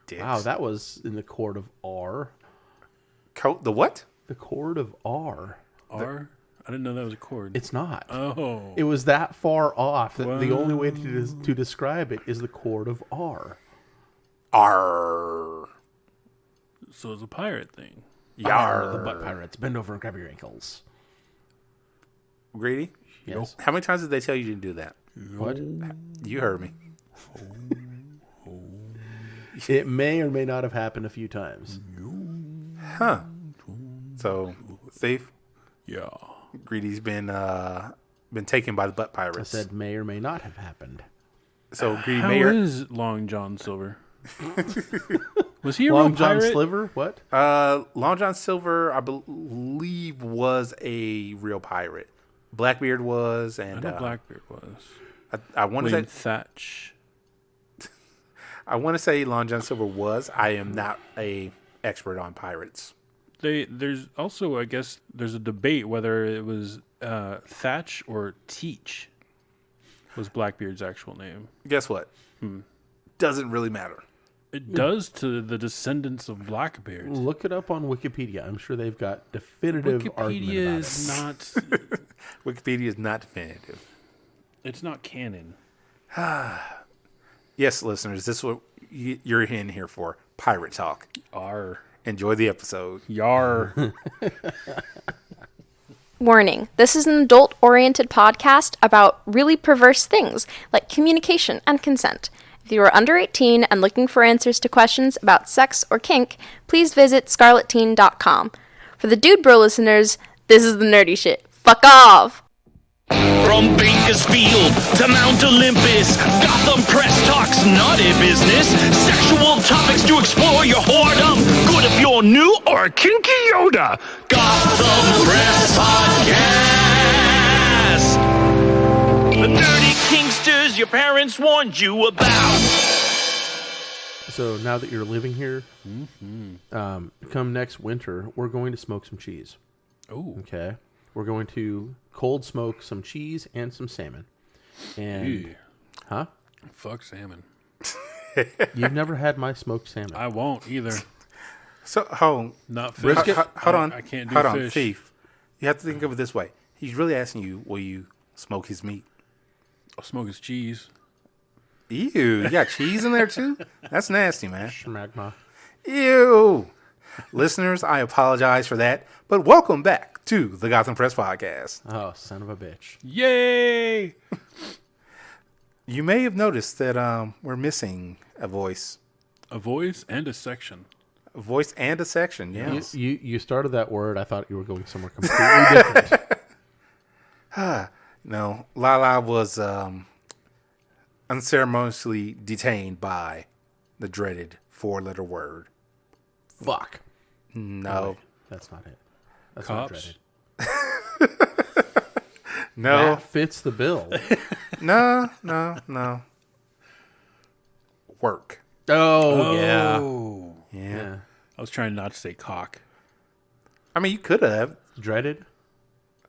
dicks. Wow, that was in the chord of R. The what? The chord of R. R? I didn't know that was a chord. It's not. Oh. It was that far off that the only way to describe it is the chord of R. R. So it's a pirate thing. Yar. The butt pirates. Bend over and grab your ankles. Greedy? Yes. How many times did they tell you to do that? What? You heard me. It may or may not have happened a few times. Huh. So, Steve? Yeah. Greedy's been taken by the butt I pirates. said may or may not have happened. So, Greedy How Mayor... is Long John Silver? Was he a Long real John pirate? Sliver? What? Long John Silver, I believe, was a real pirate. Blackbeard was, and I know Blackbeard was. I want to William say Thatch. I want to say Long John Silver was. I am not a expert on pirates. There's also, I guess, there's a debate whether it was Thatch or Teach was Blackbeard's actual name. Guess what? Doesn't really matter. It does to the descendants of Blackbeard. Look it up on Wikipedia. I'm sure they've got definitive argument Wikipedia about is it. not. Wikipedia is not definitive. It's not canon. Yes, listeners, this is what you're in here for. Pirate talk. R. Enjoy the episode. Yar. Warning, this is an adult-oriented podcast about really perverse things like communication and consent. If you are under 18 and looking for answers to questions about sex or kink, please visit scarletteen.com. For the Dude Bro listeners, this is the nerdy shit. Fuck off! From Bakersfield to Mount Olympus, Gotham Press talks naughty business. Sexual topics to explore your whoredom. Good if you're new or a kinky Yoda. Gotham Press Podcast. The nerdy kinksters your parents warned you about. So now that you're living here, come next winter, we're going to smoke some cheese. Oh. Okay? We're going to cold smoke some cheese and some salmon. And, Huh? Fuck salmon. You've never had my smoked salmon. I won't either. So, hold Not fish. on. I can't do hold on, fish. Thief. You have to think of it this way. He's really asking you, will you smoke his meat? I'll smoke his cheese. Ew, you got cheese in there too? That's nasty, man. Schmagma. Ew. Listeners, I apologize for that, but welcome back to the Gotham Press Podcast. Oh, son of a bitch. Yay! You may have noticed that we're missing a voice. A voice and a section. A voice and a section, yes. You started that word. I thought you were going somewhere completely different. No, Lala was unceremoniously detained by the dreaded four-letter word. Fuck. No. Wait, that's not it. That's Cops? not dreaded. No. That fits the bill. No. Work. Oh, Yeah. I was trying not to say cock. I mean, you could have. Dreaded?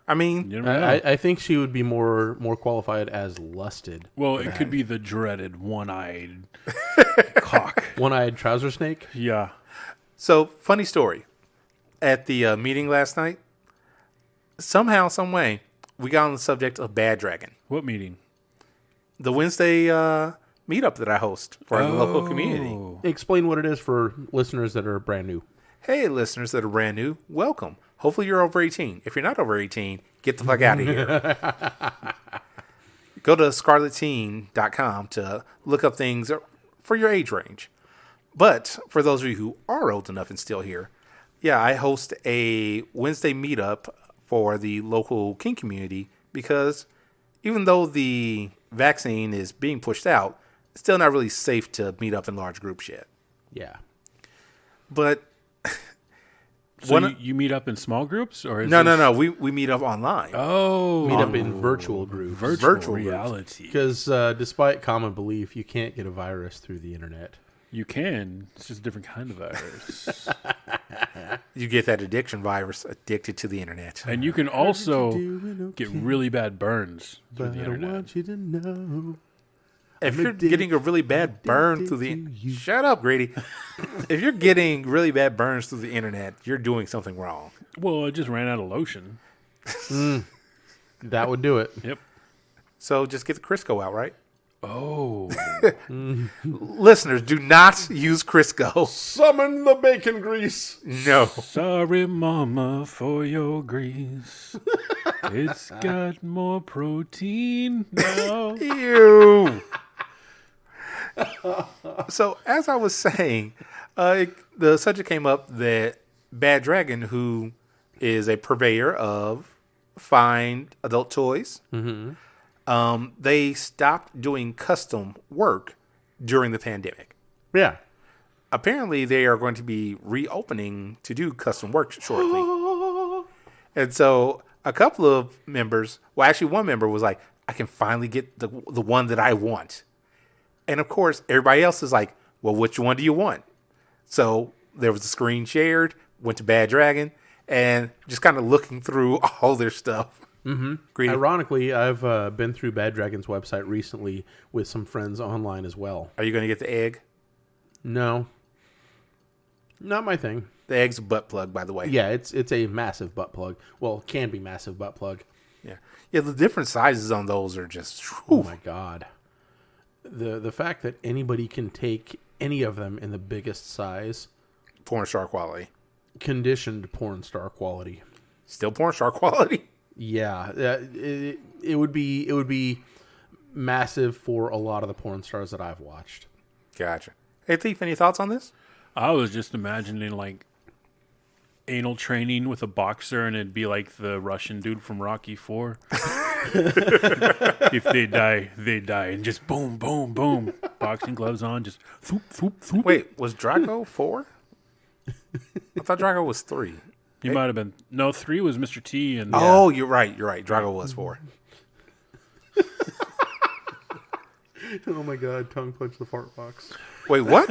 I mean, You never know. I think she would be more qualified as lusted. Well, it could be the dreaded one-eyed cock. One-eyed trouser snake? Yeah. so funny story. At the meeting last night, somehow, some way, we got on the subject of Bad Dragon. What meeting? The Wednesday meetup that I host for the local community. Explain what it is for listeners that are brand new. Hey, listeners that are brand new, welcome. Hopefully you're over 18. If you're not over 18, get the fuck out of here. Go to scarletteen.com to look up things for your age range. But for those of you who are old enough and still here, yeah, I host a Wednesday meetup for the local kink community because even though the vaccine is being pushed out, it's still not really safe to meet up in large groups yet. Yeah. But So you meet up in small groups? Or is no. We meet up online. Oh. Meet up in virtual groups. Virtual reality. Because despite common belief, you can't get a virus through the internet. You can. It's just a different kind of virus. You get that addiction virus addicted to the internet. And you can also doing get okay? really bad burns through But the I internet. want you to know. If I'm you're getting a really bad burn through the addicted to you. shut up, Grady. If you're getting really bad burns through the internet, you're doing something wrong. Well, I just ran out of lotion. That would do it. Yep. So just get the Crisco out, right? Oh. Listeners, do not use Crisco. Summon the bacon grease. No. Sorry, mama, for your grease. It's got more protein now. Ew. So, as I was saying, the subject came up that Bad Dragon, who is a purveyor of fine adult toys, they stopped doing custom work during the pandemic. Yeah. Apparently, they are going to be reopening to do custom work shortly. And so, a couple of members, well, actually, one member was like, I can finally get the one that I want. And of course, everybody else is like, well, which one do you want? So there was a screen shared, went to Bad Dragon, and just kind of looking through all their stuff. Mm-hmm. Ironically, I've been through Bad Dragon's website recently with some friends online as well. Are you going to get the egg? No. Not my thing. The egg's a butt plug, by the way. Yeah, it's a massive butt plug. Well, can be massive butt plug. Yeah. Yeah, the different sizes on those are just... Oh, my God. The fact that anybody can take any of them in the biggest size, porn star quality. Conditioned porn star quality. Still porn star quality? Yeah, it would be massive for a lot of the porn stars that I've watched. Gotcha. Hey, Thief, any thoughts on this? I was just imagining like anal training with a boxer, and it'd be like the Russian dude from Rocky IV. If they die, they die, and just boom, boom, boom. Boxing gloves on, just thoop, thoop, thoop. Wait, was Drago 4? I thought Drago was 3. He might have been. No, 3 was Mr. T. And Oh, you're right. Drago was 4. Oh my God! Tongue punch the fart box. Wait, what?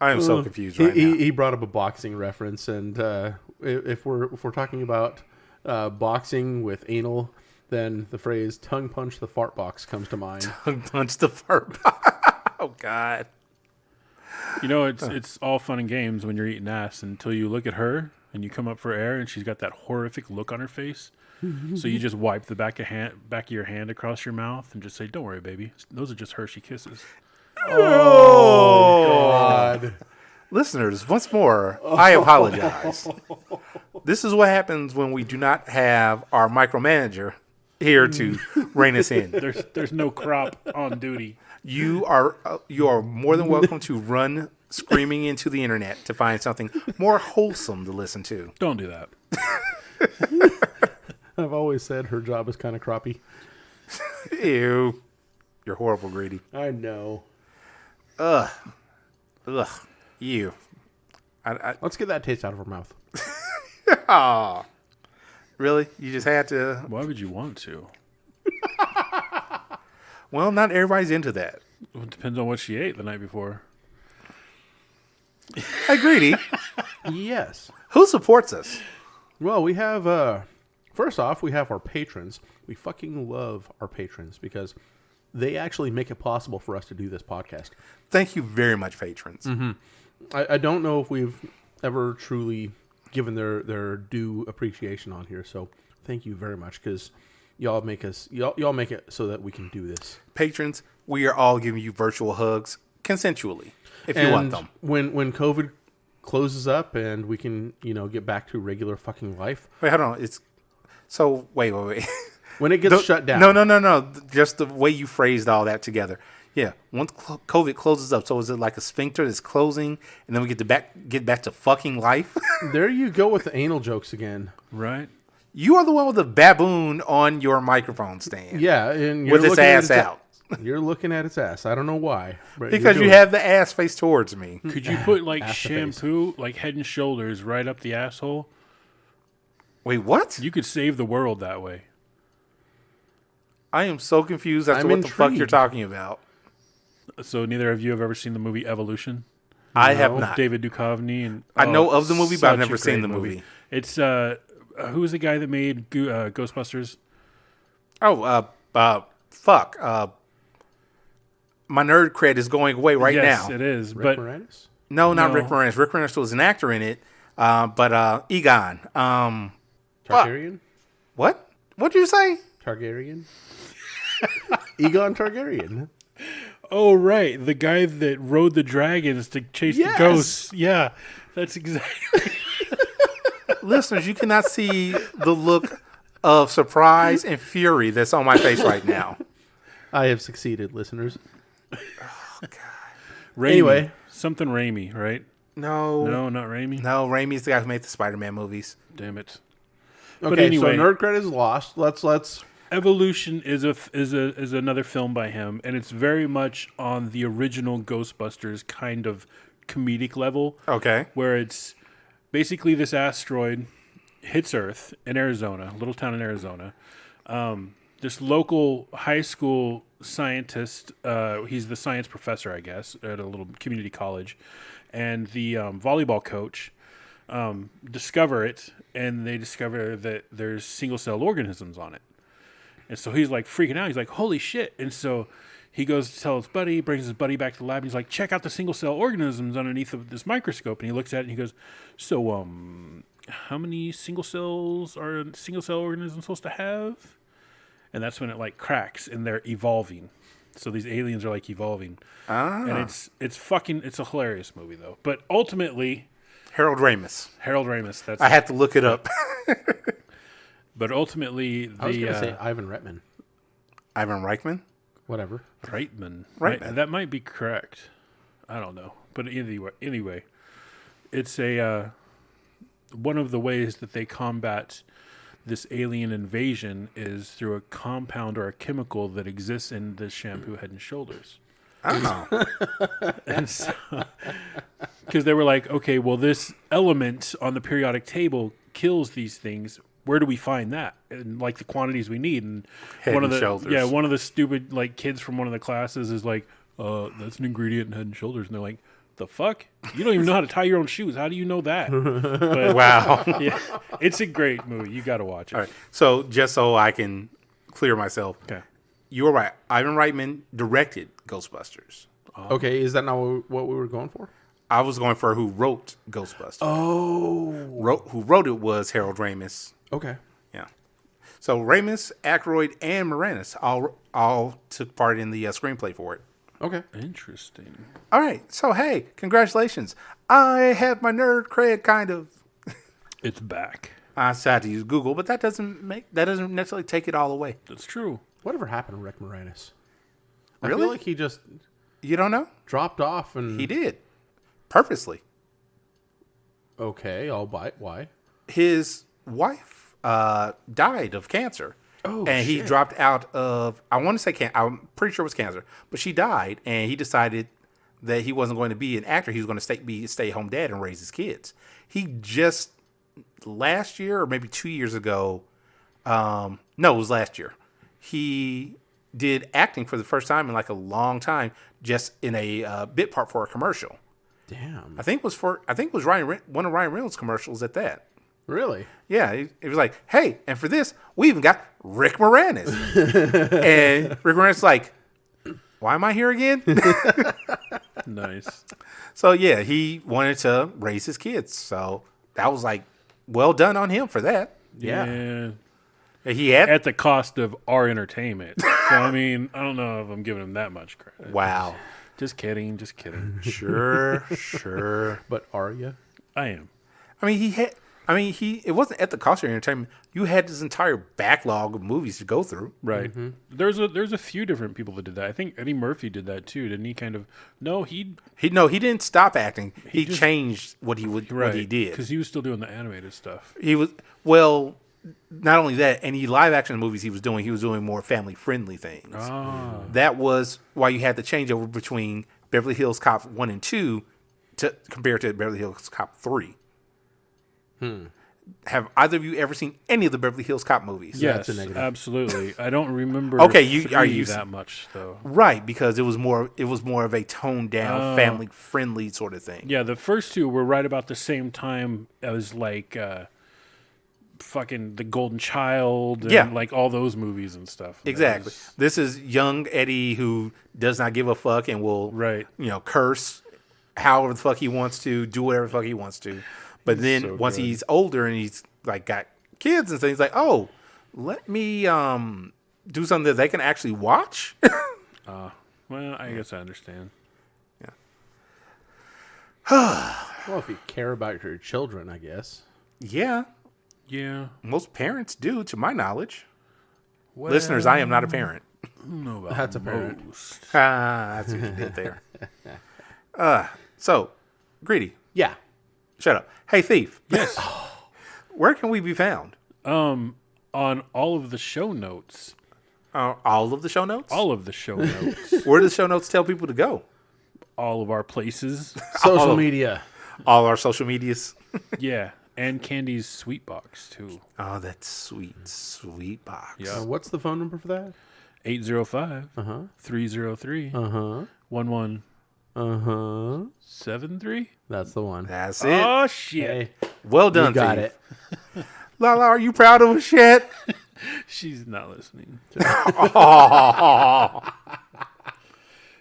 I am so confused right now. He brought up a boxing reference, and if we're talking about boxing with anal, then the phrase "tongue punch the fart box" comes to mind. Tongue punch the fart box. Oh God! You know, it's all fun and games when you're eating ass until you look at her and you come up for air, and she's got that horrific look on her face. So you just wipe the back of your hand across your mouth and just say, "Don't worry, baby. Those are just Hershey kisses." Oh God! Listeners, once more, I apologize. This is what happens when we do not have our micromanager here to rein us in. There's no crop on duty. You are more than welcome to run screaming into the internet to find something more wholesome to listen to. Don't do that. I've always said her job is kind of crappy. Ew. You're horrible, Greedy. I know. Ugh. You. Let's get that taste out of her mouth. Aw. Really? You just had to? Why would you want to? Well, not everybody's into that. Well, it depends on what she ate the night before. Hey, Greedy. Yes. Who supports us? Well, we have, first off, we have our patrons. We fucking love our patrons because they actually make it possible for us to do this podcast. Thank you very much, patrons. Mm-hmm. I don't know if we've ever truly given their due appreciation on here, so thank you very much because y'all make it so that we can do this. Patrons, we are all giving you virtual hugs consensually if you want them. When COVID closes up and we can, get back to regular fucking life. Wait, hold on. Wait. When it gets shut down. No. Just the way you phrased all that together. Yeah. Once COVID closes up, so is it like a sphincter that's closing, and then we get back to fucking life? There you go with the anal jokes again. Right. You are the one with the baboon on your microphone stand. Yeah, and with its ass out. You're looking at its ass. I don't know why. Because you have the ass face towards me. Could you put like shampoo, like Head and Shoulders, right up the asshole? Wait, what? You could save the world that way. I am so confused as to what the fuck you're talking about. So neither of you have ever seen the movie Evolution? I have not. David Duchovny and I know of the movie, but I've never seen the movie. It's who was the guy that made Ghostbusters? Fuck. my nerd cred is going away right yes, now. it is. Rick But Moranis? No, not No. Rick Moranis. Rick Moranis was an actor in it, but Egon. Targaryen? What? What'd you say? Targaryen? Egon Targaryen. oh right, the guy that rode the dragons to chase Yes. the ghosts. Yeah, that's exactly. Listeners, you cannot see the look of surprise and fury that's on my face right now. I have succeeded, listeners. Raimi. Anyway. Something Raimi, right? No, No, not Raimi. no. Raimi's the guy who made the Spider-Man movies. Damn it. Okay, anyway. so nerd cred is lost. Let's. Evolution is another film by him, and it's very much on the original Ghostbusters kind of comedic level. Okay. Where it's basically this asteroid hits Earth in Arizona, a little town in Arizona. This local high school scientist, he's the science professor, I guess, at a little community college, and the volleyball coach discover it, and they discover that there's single-celled organisms on it. And so he's like freaking out. He's like, holy shit. And so he goes to tell his buddy, brings his buddy back to the lab, and he's like, check out the single-cell organisms underneath of this microscope. And he looks at it and he goes, so how many single-cell organisms supposed to have? And that's when it like cracks and they're evolving. So these aliens are like evolving. And it's a hilarious movie though. But ultimately, Harold Ramis. that's I had to look it up. but ultimately I was the going to say Ivan Reitman. Ivan Reichman. Whatever. Reitman. Reitman. That might be correct. I don't know. But anyway, it's a one of the ways that they combat this alien invasion is through a compound or a chemical that exists in this shampoo Head and Shoulders. Oh. And so, because they were like, okay, well, this element on the periodic table kills these things. Where do we find that? And like the quantities we need. And Head and Shoulders. one of the stupid like kids from one of the classes is like, that's an ingredient in Head and Shoulders. And they're like, the fuck? You don't even know how to tie your own shoes. How do you know that? But, Wow. yeah, it's a great movie. You got to watch it. All right. So just so I can clear myself, Okay. you were right. Ivan Reitman directed Ghostbusters. Okay, is that not what we were going for? I was going for who wrote Ghostbusters. Oh. Who wrote it was Harold Ramis. Okay. Yeah. So Ramis, Aykroyd, and Moranis all took part in the screenplay for it. Okay. Interesting. All right. So hey, congratulations! I have my nerd cred kind of. It's back. I had to use Google, but that doesn't necessarily take it all away. That's true. Whatever happened to Rick Moranis? I Really? feel like he just You don't know? dropped off and... He did purposely. Okay, I'll buy it. Why? His wife died of cancer. Oh, and he shit. dropped out of, I want to say, I'm pretty sure it was cancer, but she died, and he decided that he wasn't going to be an actor. He was going to be a stay-at-home dad and raise his kids. He just, last year, or maybe 2 years ago, no, it was last year, he did acting for the first time in like a long time, just in a bit part for a commercial. Damn. I think it was one of Ryan Reynolds' commercials at that. Really? Yeah, it was like, hey, and for this, we even got Rick Moranis. And Rick Moranis like, why am I here again? Nice. So, yeah, he wanted to raise his kids. So that was like, well done on him for that. Yeah. He had, At the cost of our entertainment. So, I mean, I don't know if I'm giving him that much credit. wow. Just kidding. Just kidding. Sure. But are you? I am. It wasn't at the cost of your entertainment. You had this entire backlog of movies to go through. Right. There's a few different people that did that. I think Eddie Murphy did that too, didn't he? Kind of. No, he He didn't stop acting. He just- changed what he did. because he was still doing the animated stuff. He was, well, not only that, any live action movies he was doing more family friendly things. Ah. That was why you had the changeover between Beverly Hills Cop 1 and 2 compared to Beverly Hills Cop 3. Have either of you ever seen any of the Beverly Hills Cop movies? Yes, a negative. absolutely. I don't remember. Okay, are three you- that much though? Right, because it was more of a toned down, family friendly sort of thing. Yeah, the first two were right about the same time as like fucking The Golden Child and Yeah. like all those movies and stuff. Exactly. This is young Eddie who does not give a fuck and will, Right. curse however the fuck he wants to, do whatever the fuck he wants to. But then so once good. he's older and he's like got kids and things, like, oh, let me do something that they can actually watch. Well, I guess I understand. Well, if you care about your children, I guess. Yeah, Yeah. most parents do, to my knowledge. Listeners, I am not a parent. No, about That's a parent. most. That's what you did there. So, Greedy, Yeah. shut up. Hey, Thief. Yes. Where can we be found? On all of the show notes. All of the show notes? All of the show notes. Where do the show notes tell people to go? All of our places. Social media. All our social medias. Yeah. And Candy's Sweet Box, too. Oh, that's sweet, sweet box. Yeah. What's the phone number for that? 805 303 1173. That's the one. That's it. Oh, shit. Hey, Well done, you got Thief. it. Lala, are you proud of us yet? She's not listening.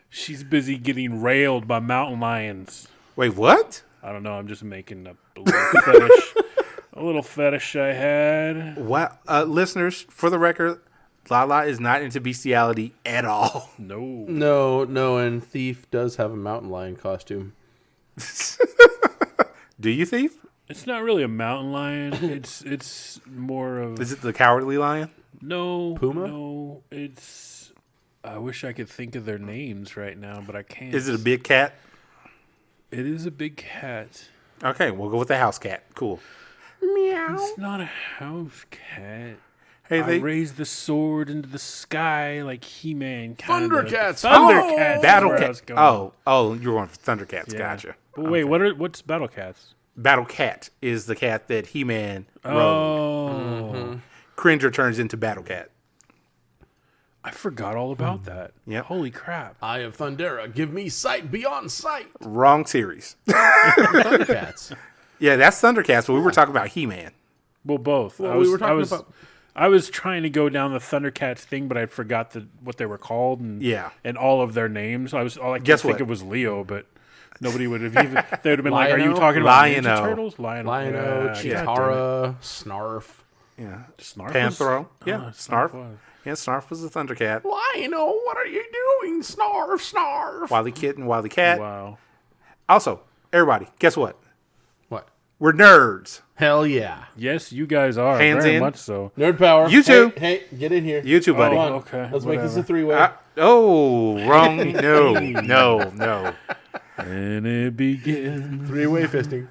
She's busy getting railed by mountain lions. Wait, what? I don't know. I'm just making up a little fetish. A little fetish I had. What? Listeners, for the record, Lala is not into bestiality at all. No. No, and Thief does have a mountain lion costume. Do you, Thief? It's not really a mountain lion. It's more of Is it the cowardly lion? no Puma? No, it's. I wish I could think of their names right now, but I can't. Is it a big cat? It is a big cat. Okay, we'll go with the house cat. Cool. It's not a house cat. Hey, I raised the sword into the sky like He-Man. Thundercats! Thundercats! Battle Cat. Cat. Oh, you're going for Thundercats. Yeah. Gotcha. But wait, what's Battle Cats? Battle Cat is the cat that He-Man rode. Oh, Cringer turns into Battle Cat. I forgot all about that. Yep. Holy crap! Eye of Thundera, give me sight beyond sight. Wrong series. Thundercats. Yeah, that's Thundercats, but we were talking about He-Man. Well, both. Well, we were talking about. I was trying to go down the Thundercats thing, but I forgot what they were called and Yeah. and all of their names. All I could Guess think what? of was Leo, but nobody would have even. They would have been like, "Are you Lion-O? talking about Ninja Lion-O. Turtles?" Lion-O, Yeah, Chitara, Snarf. Yeah. Snarf Panthro. Yeah, Snarf. was. Yeah, Snarf was the Thundercat. Lion-O, what are you doing? Snarf, Snarf. Wily Kitten, Wily Cat. Wow. Also, everybody, guess what? What? We're nerds. Hell yeah. Yes, you guys are Hands very in. much so. Nerd power. You too. Hey, get in here. You too, buddy. Come on. Okay, Let's make this a whatever. three-way. Wrong. No. And it begins. Three-way fisting.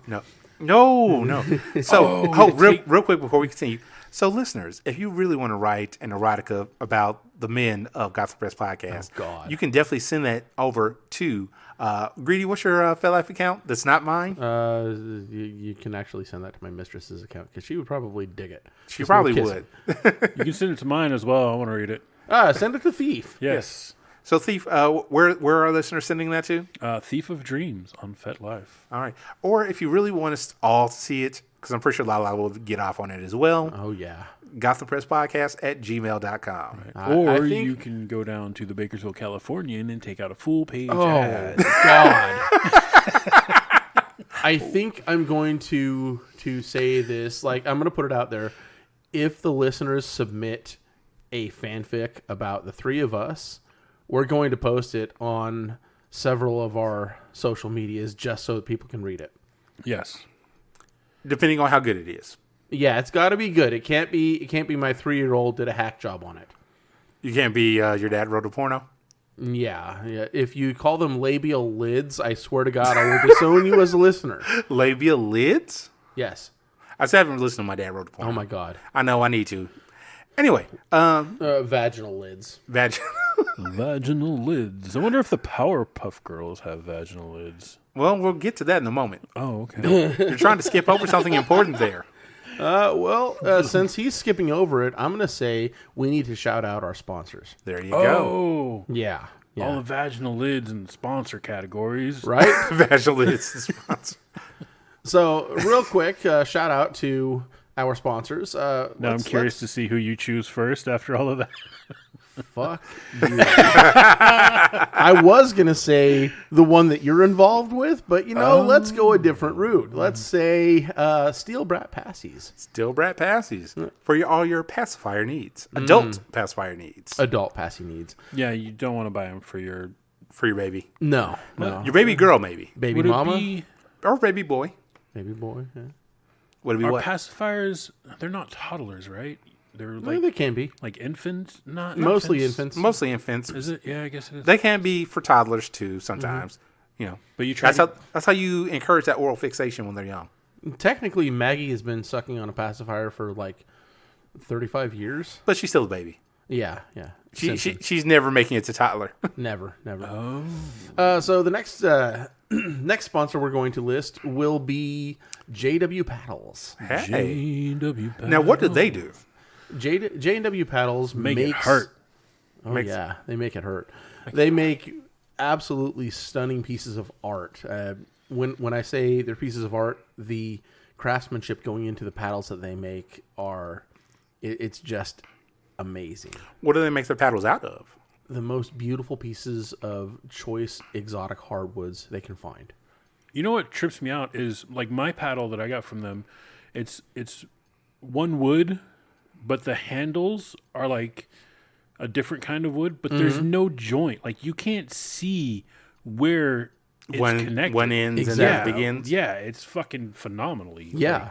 No. So, real quick before we continue. So, listeners, if you really want to write an erotica about the men of Gotham Press Podcast, God. you can definitely send that over to Greedy. What's your FedLife account? That's not mine. You can actually send that to my mistress's account because she would probably dig it. She Just probably no would. kissing. You can send it to mine as well. I want to read it. Send it to Thief. Yes. So, Thief, where are our listeners sending that to? Thief of Dreams on FetLife. All right. Or if you really want us all to see it, because I'm pretty sure Lala will get off on it as well, Oh, yeah. GothamPressPodcast@gmail.com. Or I think- you can go down to the Bakersville Californian and take out a full page Oh, ad. God. I think I'm going to say this. Like, I'm going to put it out there. If the listeners submit a fanfic about the three of us, we're going to post it on several of our social medias just so that people can read it. Yes. Depending on how good it is. Yeah, it's got to be good. It can't be my 3-year-old did a hack job on it. You can't be your dad wrote a porno. Yeah. If you call them labial lids, I swear to God, I will disown you as a listener. Labia lids? Yes. I still haven't listened to My Dad Wrote a Porno. Oh my God. I know, I need to. Anyway, Vaginal lids. Vaginal lids. I wonder if the Powerpuff Girls have vaginal lids. Well, we'll get to that in a moment. Oh, okay. You're trying to skip over something important there. Since he's skipping over it, I'm going to say we need to shout out our sponsors. There you go. Oh. Yeah. All the vaginal lids and sponsor categories. Right? Vaginal lids is sponsor. So, real quick, shout out to our sponsors. Now I'm curious to see who you choose first after all of that. Fuck you. I was going to say the one that you're involved with, but, let's go a different route. Let's say Steel Brat Passies. Steel Brat Passies. For all your pacifier needs. Adult pacifier needs. Adult passy needs. Yeah, you don't want to buy them for your baby. No. Your baby girl, maybe. Baby mama? Or baby boy. Baby boy, yeah. Would it be Are what? pacifiers, they're not toddlers, right? They're Well, they can be. like infants, not Mostly infants. Mostly infants. Is it? Yeah, I guess it is. They can be for toddlers too sometimes. But you try. That's how you encourage that oral fixation when they're young. Technically, Maggie has been sucking on a pacifier for like 35 years. But she's still a baby. Yeah. She's never making it to toddler. Never. So the next next sponsor we're going to list will be JW Paddles. Hey. JW. Now, what do they do? J&W Paddles Make it hurt. Oh, yeah. They make it hurt. They make absolutely stunning pieces of art. When I say they're pieces of art, the craftsmanship going into the paddles that they make it's just amazing. What do they make their paddles out of? The most beautiful pieces of choice exotic hardwoods they can find. You know what trips me out is like my paddle that I got from them. It's one wood, but the handles are like a different kind of wood. But there's no joint. Like you can't see where it's connected. When ends Exactly. and begins. Yeah, it's fucking phenomenally. Yeah.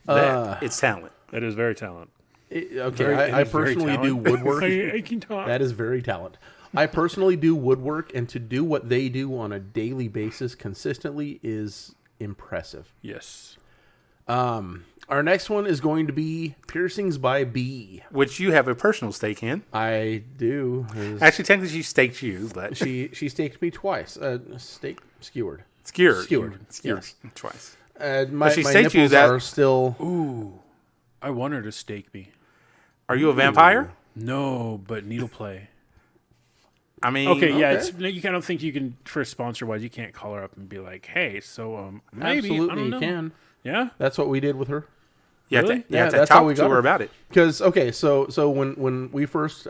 It's talent. That is very talent. I personally do woodwork. I can talk. That is very talent. I personally do woodwork, and to do what they do on a daily basis consistently is impressive. Yes. Our next one is going to be Piercings by Bee. Which you have a personal stake in. I do. Actually, technically, she staked you, but She staked me twice. Skewered. Skewered. Yes. Twice. My she staked you nipples that- are still... Ooh, I want her to stake me. Are you a vampire? No, but needle play. I mean, Okay, yeah. It's, you kind of think you can, for sponsor wise, you can't call her up and be like, "Hey, so maybe Absolutely, I don't know." you can. Yeah. That's what we did with her. you have Really? to, you have to that's how talk we to got her her. about it. Because, so when we first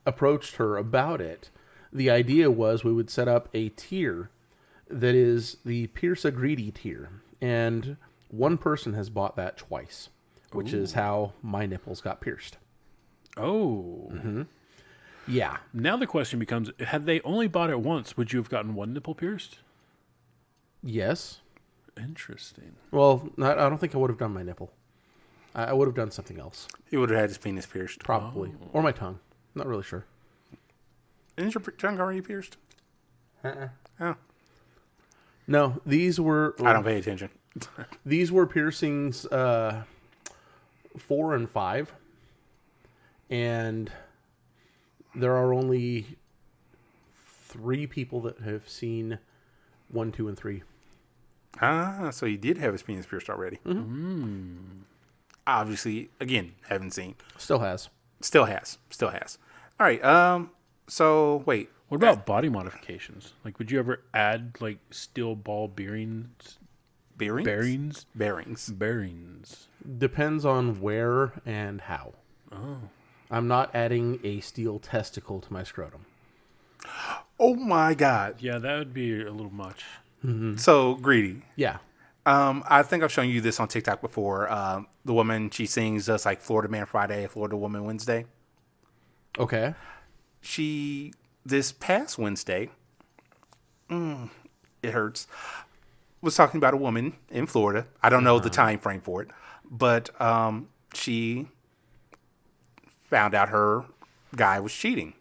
approached her about it, the idea was we would set up a tier that is the Pierce a Greedy tier. And one person has bought that twice, which is how my nipples got pierced. Oh. Yeah. Now the question becomes: had they only bought it once, would you have gotten one nipple pierced? Yes. Interesting. Well, I don't think I would have done my nipple. I would have done something else, He would have had his penis pierced. probably. Or my tongue. Not really sure. Isn't your tongue already pierced? Oh, No, these were... I don't pay attention. These were piercings 4 and 5. And there are only 3 people that have seen 1, 2, and 3. So he did have his penis pierced already. Obviously, again, haven't seen. Still has. Still has. All right. So wait. What about body modifications? Like, would you ever add like steel ball bearings? Bearings? Bearings. Depends on where and how. Oh. I'm not adding a steel testicle to my scrotum. Oh my God. Yeah, that would be a little much. So greedy. Yeah. I think I've shown you this on TikTok before. The woman, she sings just like Florida Man Friday, Florida Woman Wednesday. Okay. She, this past Wednesday, it hurts, was talking about a woman in Florida. I don't know the time frame for it, but she found out her guy was cheating.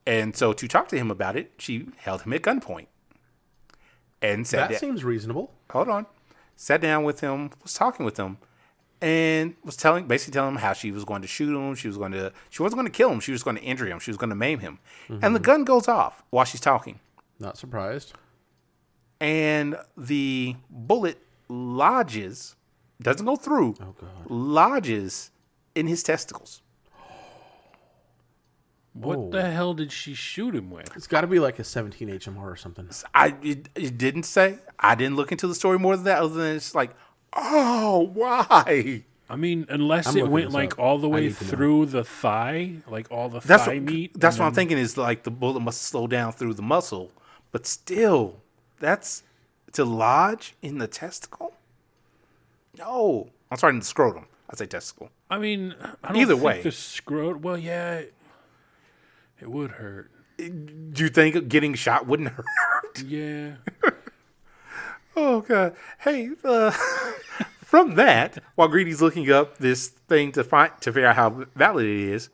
And so to talk to him about it, she held him at gunpoint. And said That seems reasonable. hold on, sat down with him, was talking with him, and was basically telling him how she was going to shoot him. She wasn't going to kill him. She was going to injure him. She was going to maim him. And the gun goes off while she's talking. Not surprised. And the bullet lodges, doesn't go through, lodges in his testicles. What the hell did she shoot him with? It's got to be like a 17 HMR or something. It didn't say. I didn't look into the story more than that, other than it's like, Oh, why? I mean, unless I'm it looking went this like up. all the I way need to know. through the thigh, like all the That's thigh meat. That's and what I'm then- thinking is like the bullet must slow down through the muscle, but still, that's to lodge in the testicle. No, I'm sorry, in the scrotum. I say testicle. I mean, I don't Either think way. the scrot. Well, yeah, it would hurt. Do you think getting shot wouldn't hurt? Yeah. Oh god! Hey, from that, while Greedy's looking up this thing to figure out how valid it is,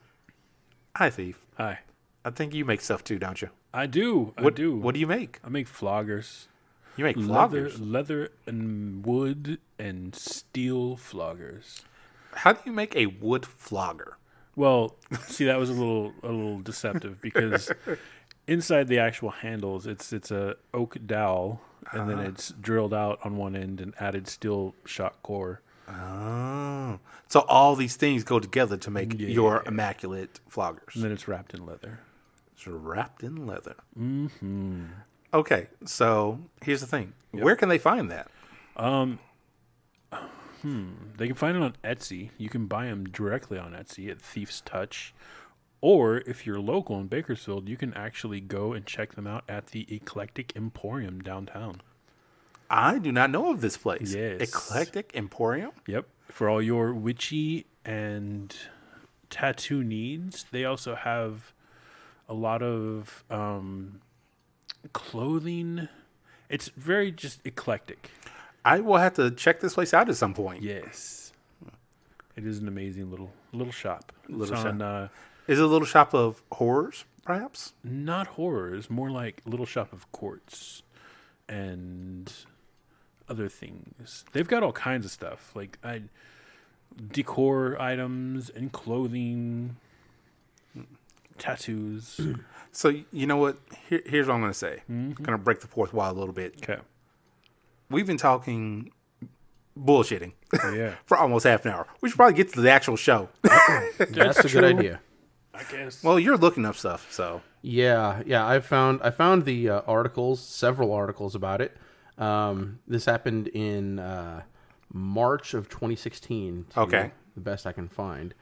hi Thief. Hi. I think you make stuff too, don't you? I do. I What do. What do you make? I make floggers. You make Leather, floggers. leather and wood and steel floggers. How do you make a wood flogger? Well, see, that was a little deceptive because inside the actual handles, it's a oak dowel, and then it's drilled out on one end and added steel shock core. Oh, so all these things go together to make your immaculate floggers. And then it's wrapped in leather. It's wrapped in leather. Mm-hmm. Okay, so here's the thing. Where can they find that? They can find it on Etsy. You can buy them directly on Etsy at Thief's Touch. Or if you're local in Bakersfield, you can actually go and check them out at the Eclectic Emporium downtown. I do not know of this place. Yes. Eclectic Emporium? Yep. For all your witchy and tattoo needs, they also have a lot of clothing. It's very just eclectic. I will have to check this place out at some point. Yes. It is an amazing little shop. Little It's shop. on, Is it a little shop of horrors, perhaps? not horrors, more like little shop of quartz and other things. They've got all kinds of stuff, like decor items and clothing, tattoos. So, you know what? Here's what I'm going to say. I'm going to break the fourth wall a little bit. Okay. We've been talking bullshitting Yeah. for almost half an hour. We should probably get to the actual show. That's a good idea. I guess. Well, you're looking up stuff, so. Yeah. I found the articles, several articles about it. This happened in March of 2016. Okay. The best I can find.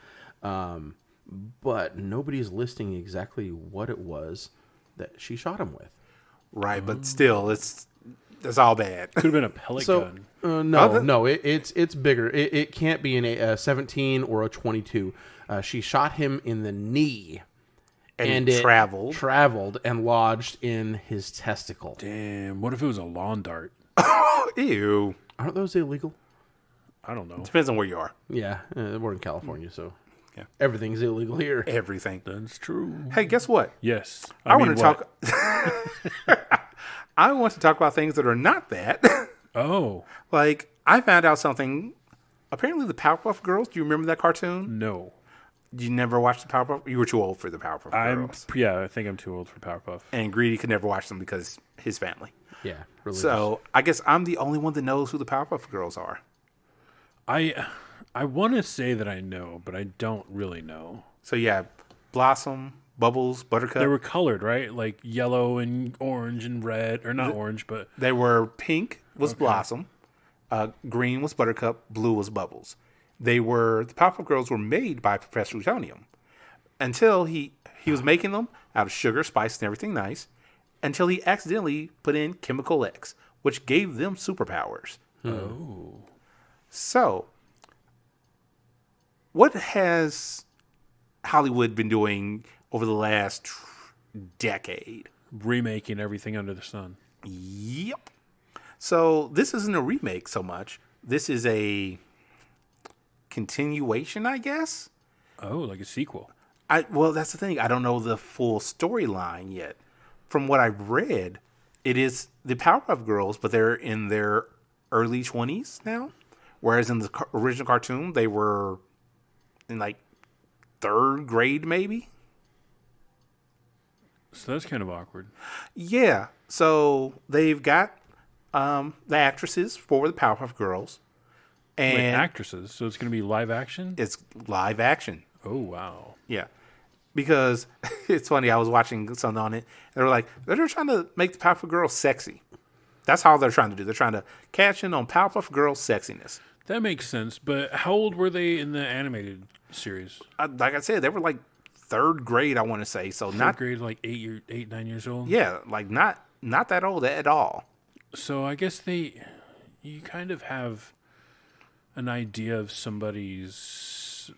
But nobody's listing exactly what it was that she shot him with. Right, but still, it's all bad. Could have been a pellet So gun. no, it's bigger. It can't be a 17 or a 22. She shot him in the knee, And it traveled. and lodged in his testicle. Damn. What if it was a lawn dart? Ew. Aren't those illegal? I don't know. Depends on where you are. Yeah, we're in California, so Yeah. everything's illegal here. Everything. That's true. Hey, guess what? Yes. I want mean, to what? talk. I want to talk about things that are not that. Oh, Like, I found out something. Apparently, the Powerpuff Girls. Do you remember that cartoon? no. You never watched the Powerpuff? You were too old for the Powerpuff Girls. I think I'm too old for Powerpuff. And Greedy could never watch them because his family. Yeah, religious. So I guess I'm the only one that knows who the Powerpuff Girls are. I want to say that I know, but I don't really know. So yeah, Blossom, Bubbles, Buttercup. They were colored, right? Like yellow and orange and red, or not orange, but They were pink was Blossom, green was Buttercup, blue was Bubbles. The Powerpuff Girls were made by Professor Plutonium until he was making them out of sugar, spice, and everything nice, until he accidentally put in Chemical X, which gave them superpowers. oh, So, what has Hollywood been doing over the last decade? remaking everything under the sun. Yep. So this isn't a remake so much. This is a continuation, I guess. Oh, like a sequel. Well, that's the thing. I don't know the full storyline yet. From what I've read, it is the Powerpuff Girls, but they're in their early 20s now. Whereas in the original cartoon, they were in like third grade, maybe. So that's kind of awkward. Yeah. So they've got the actresses for the Powerpuff Girls. And Wait, actresses. So it's going to be live action? it's live action. Oh, wow. Yeah. Because it's funny, I was watching something on it, and they were like, they're trying to make the Powerpuff Girls sexy. That's how they're trying to do. They're trying to cash in on Powerpuff Girls' sexiness. That makes sense. But how old were they in the animated series? Like I said, they were like third grade, I want to say. So not grade, like 9 years old. Yeah, like not that old at all. So I guess you kind of have an idea of somebody's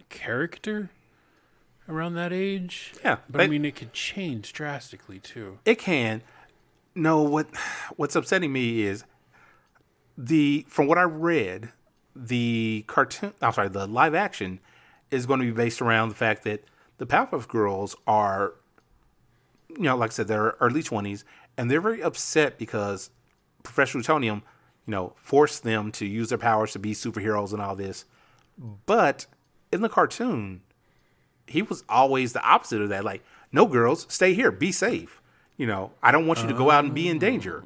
character around that age. Yeah, but I mean, it could change drastically too. It can. No, what's upsetting me is from what I read, the live action is going to be based around the fact that the Powerpuff Girls are, like I said, they're early 20s, and they're very upset because Professor Plutonium, forced them to use their powers to be superheroes and all this. But in the cartoon, he was always the opposite of that. Like, no, girls, stay here, be safe. I don't want you to go out and be in danger.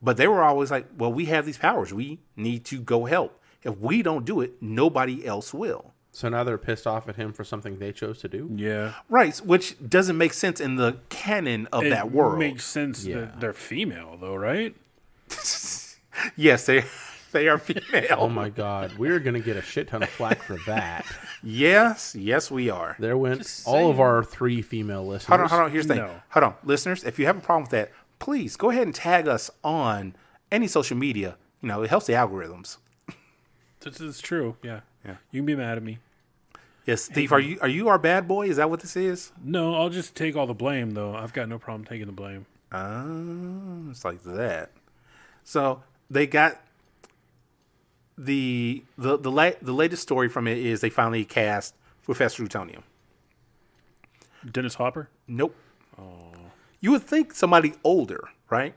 But they were always like, well, we have these powers. We need to go help. If we don't do it, nobody else will. So now they're pissed off at him for something they chose to do? Yeah. Right, which doesn't make sense in the canon of that world. It makes sense that they're female, though, right? Yes, they are female. Oh, my God. We're going to get a shit ton of flack for that. Yes, we are. There went all of our 3 female listeners. Hold on. Here's the thing. Hold on. Listeners, if you have a problem with that, please go ahead and tag us on any social media. It helps the algorithms. This is true. Yeah. You can be mad at me. Yes, Steve, are you our bad boy? Is that what this is? No, I'll just take all the blame, though. I've got no problem taking the blame. It's like that. So they got the latest story from it is they finally cast Professor Plutonium. Dennis Hopper? Nope. You would think somebody older, right?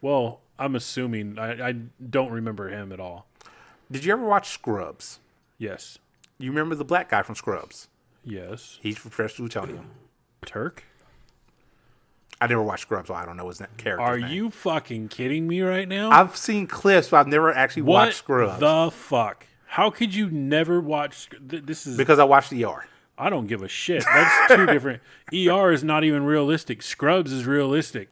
Well, I'm assuming. I don't remember him at all. Did you ever watch Scrubs? Yes. You remember the black guy from Scrubs? Yes. He's Professor Plutonium. Turk? I never watched Scrubs, so I don't know his character. Are you fucking kidding me right now? I've seen clips, but I've never actually watched Scrubs. What the fuck? How could you never watch? This is because I watched ER. I don't give a shit. That's two different. ER is not even realistic. Scrubs is realistic.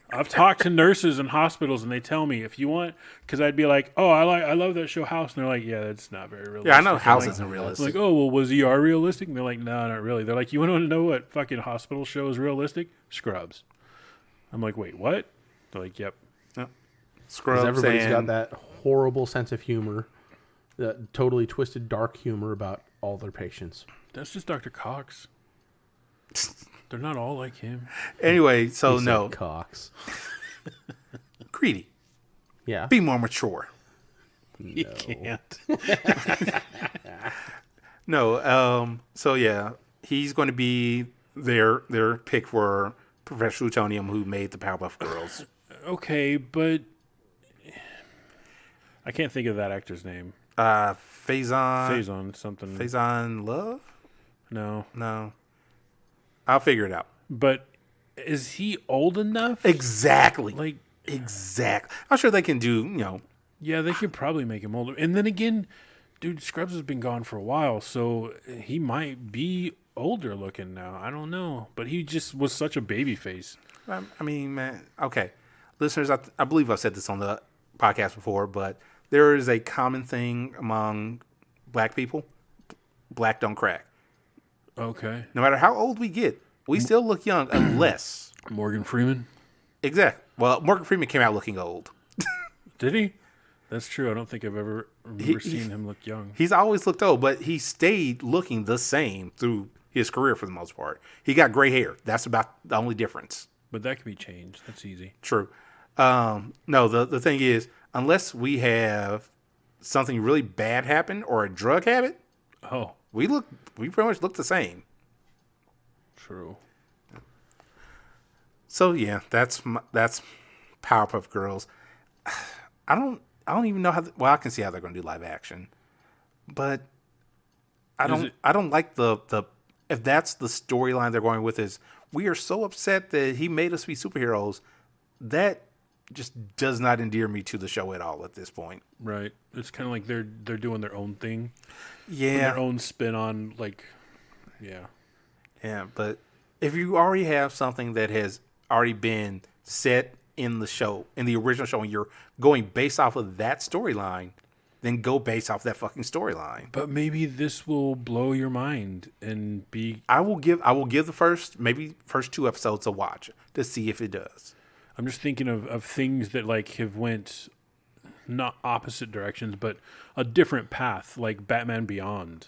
I've talked to nurses in hospitals, and they tell me if you want, because I'd be like, "Oh, I love that show House," and they're like, "Yeah, that's not very realistic." Yeah, I know House like, isn't realistic. I'm like, "Oh, well, was ER realistic?" And they're like, "No, not really." They're like, "You want to know what fucking hospital show is realistic? Scrubs." I'm like, "Wait, what?" They're like, "Yep." Scrubs. Everybody's got that horrible sense of humor, that totally twisted, dark humor about all their patients. That's just Dr. Cox. They're not all like him. Anyway, so no. Cox. Greedy. Yeah. Be more mature. You can't. No. So yeah, he's going to be their pick for Professor Plutonium, who made the Powerpuff Girls. Okay, but I can't think of that actor's name. Faison something. Faison Love? No. I'll figure it out. But is he old enough? Exactly. Exactly. I'm sure they can do, Yeah, they could probably make him older. And then again, dude, Scrubs has been gone for a while, so he might be older looking now. I don't know. But he just was such a baby face. I mean, man, okay. Listeners, I believe I've said this on the podcast before, but there is a common thing among black people. Black don't crack. Okay. No matter how old we get, we still look young unless... Morgan Freeman? Exactly. Well, Morgan Freeman came out looking old. Did he? That's true. I don't think I've ever seen him look young. He's always looked old, but he stayed looking the same through his career for the most part. He got gray hair. That's about the only difference. But that can be changed. That's easy. True. No, the thing is, unless we have something really bad happen or a drug habit, we pretty much look the same. True. So yeah, that's Powerpuff Girls. I don't even know how. Well, I can see how they're going to do live action, but I don't like the if that's the storyline they're going with is we are so upset that he made us be superheroes. That just does not endear me to the show at all at this point. Right. It's kind of like they're doing their own thing. Yeah. Their own spin on yeah. Yeah, but if you already have something that has already been set in the show, in the original show, and you're going based off of that storyline, then go based off that fucking storyline. But maybe this will blow your mind and be. I will give the first 2 episodes a watch to see if it does. I'm just thinking of things that like have went not opposite directions, but a different path, like Batman Beyond.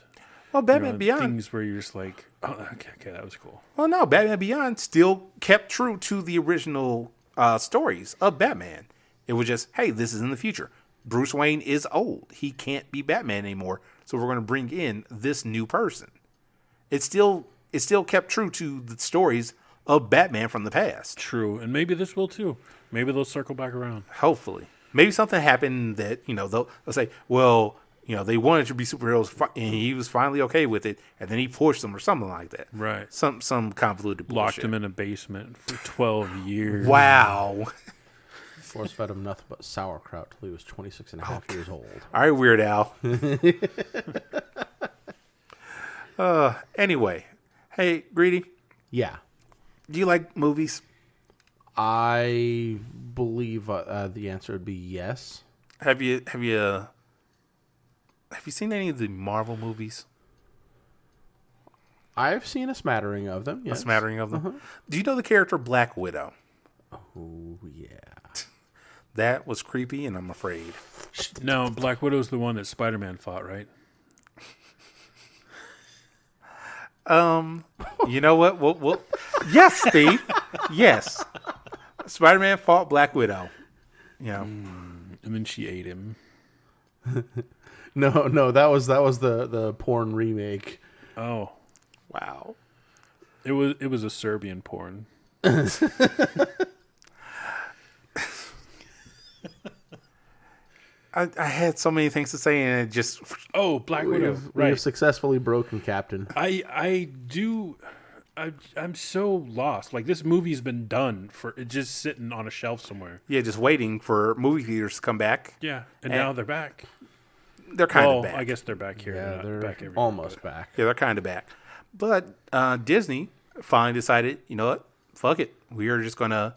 Well, Batman Beyond, things where you're just like, oh, okay, that was cool. well, no, Batman Beyond still kept true to the original stories of Batman. It was just, hey, this is in the future. Bruce Wayne is old. He can't be Batman anymore. So we're going to bring in this new person. It still kept true to the stories of Batman from the past. True, and maybe this will too. Maybe they'll circle back around. Hopefully. Maybe something happened that, they'll say, well, they wanted to be superheroes and he was finally okay with it. And then he pushed them or something like that. Right. Some convoluted bullshit. Locked him in a basement for 12 years. Wow. Force fed him nothing but sauerkraut till he was 26 and a half years old. All right, Weird Al. Anyway. Hey, Greedy, Yeah. do you like movies? I believe the answer would be yes. Have you seen any of the Marvel movies? I've seen a smattering of them. Yes. A smattering of them. Do you know the character Black Widow? Oh, yeah. That was creepy, and I'm afraid. No, Black Widow's the one that Spider-Man fought, right? You know what? Well, yes, Steve. Yes. Spider-Man fought Black Widow. And then she ate him. No, that was the porn remake. Oh, Wow. it was a Serbian porn. I had so many things to say, and it just... Oh, Black Widow. We Right. have successfully broken Captain. I'm so lost. Like, this movie's been done for it, just sitting on a shelf somewhere. Yeah, just waiting for movie theaters to come back. Yeah, and now they're back. They're kind Well, of back. I guess they're back here. Yeah, not they're back everywhere, almost but- back. Yeah, they're kind of back. But Disney finally decided, you know what? Fuck it. We are just going to